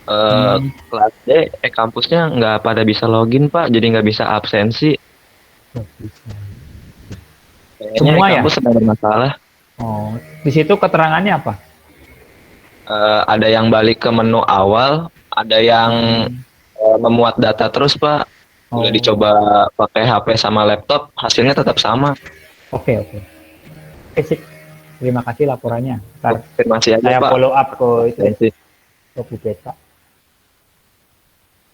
Kelas D, e-kampusnya nggak pada bisa login Pak, jadi nggak bisa absensi. Kayaknya Semua ya? e-kampus ada masalah. Oh, di situ keterangannya apa? Ada yang balik ke menu awal, ada yang memuat data terus Pak. Udah dicoba pakai HP sama laptop, hasilnya tetap sama. Oke. Sip. Terima kasih laporannya. Ntar Terima kasih aja saya Pak. follow up ke itu, Terima ke Bu Beta.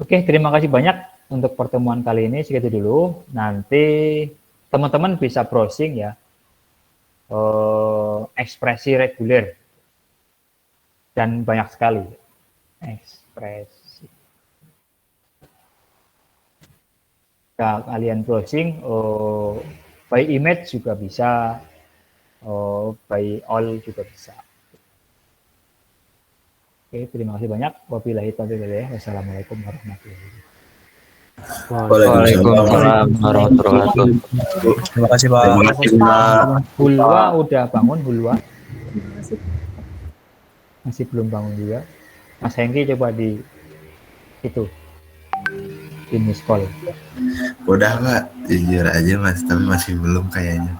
Oke, terima kasih banyak untuk pertemuan kali ini. Segitu dulu. Nanti teman-teman bisa browsing ya. ekspresi reguler dan banyak sekali ekspresi. Nah, kalian browsing by image juga bisa, by all juga bisa. Oke, terima kasih banyak. Wabillahi taufiq wal hidayah. Wassalamualaikum warahmatullahi wabarakatuh. Waalaikumsalam warahmatullahi wabarakatuh. Terima kasih Pak. Terima kasih Pak. Hulwa udah bangun, Hulwa? Masih belum bangun juga. Mas Hengki coba di itu di miss call. Udah Pak, jujur aja Mas, tapi masih belum kayaknya.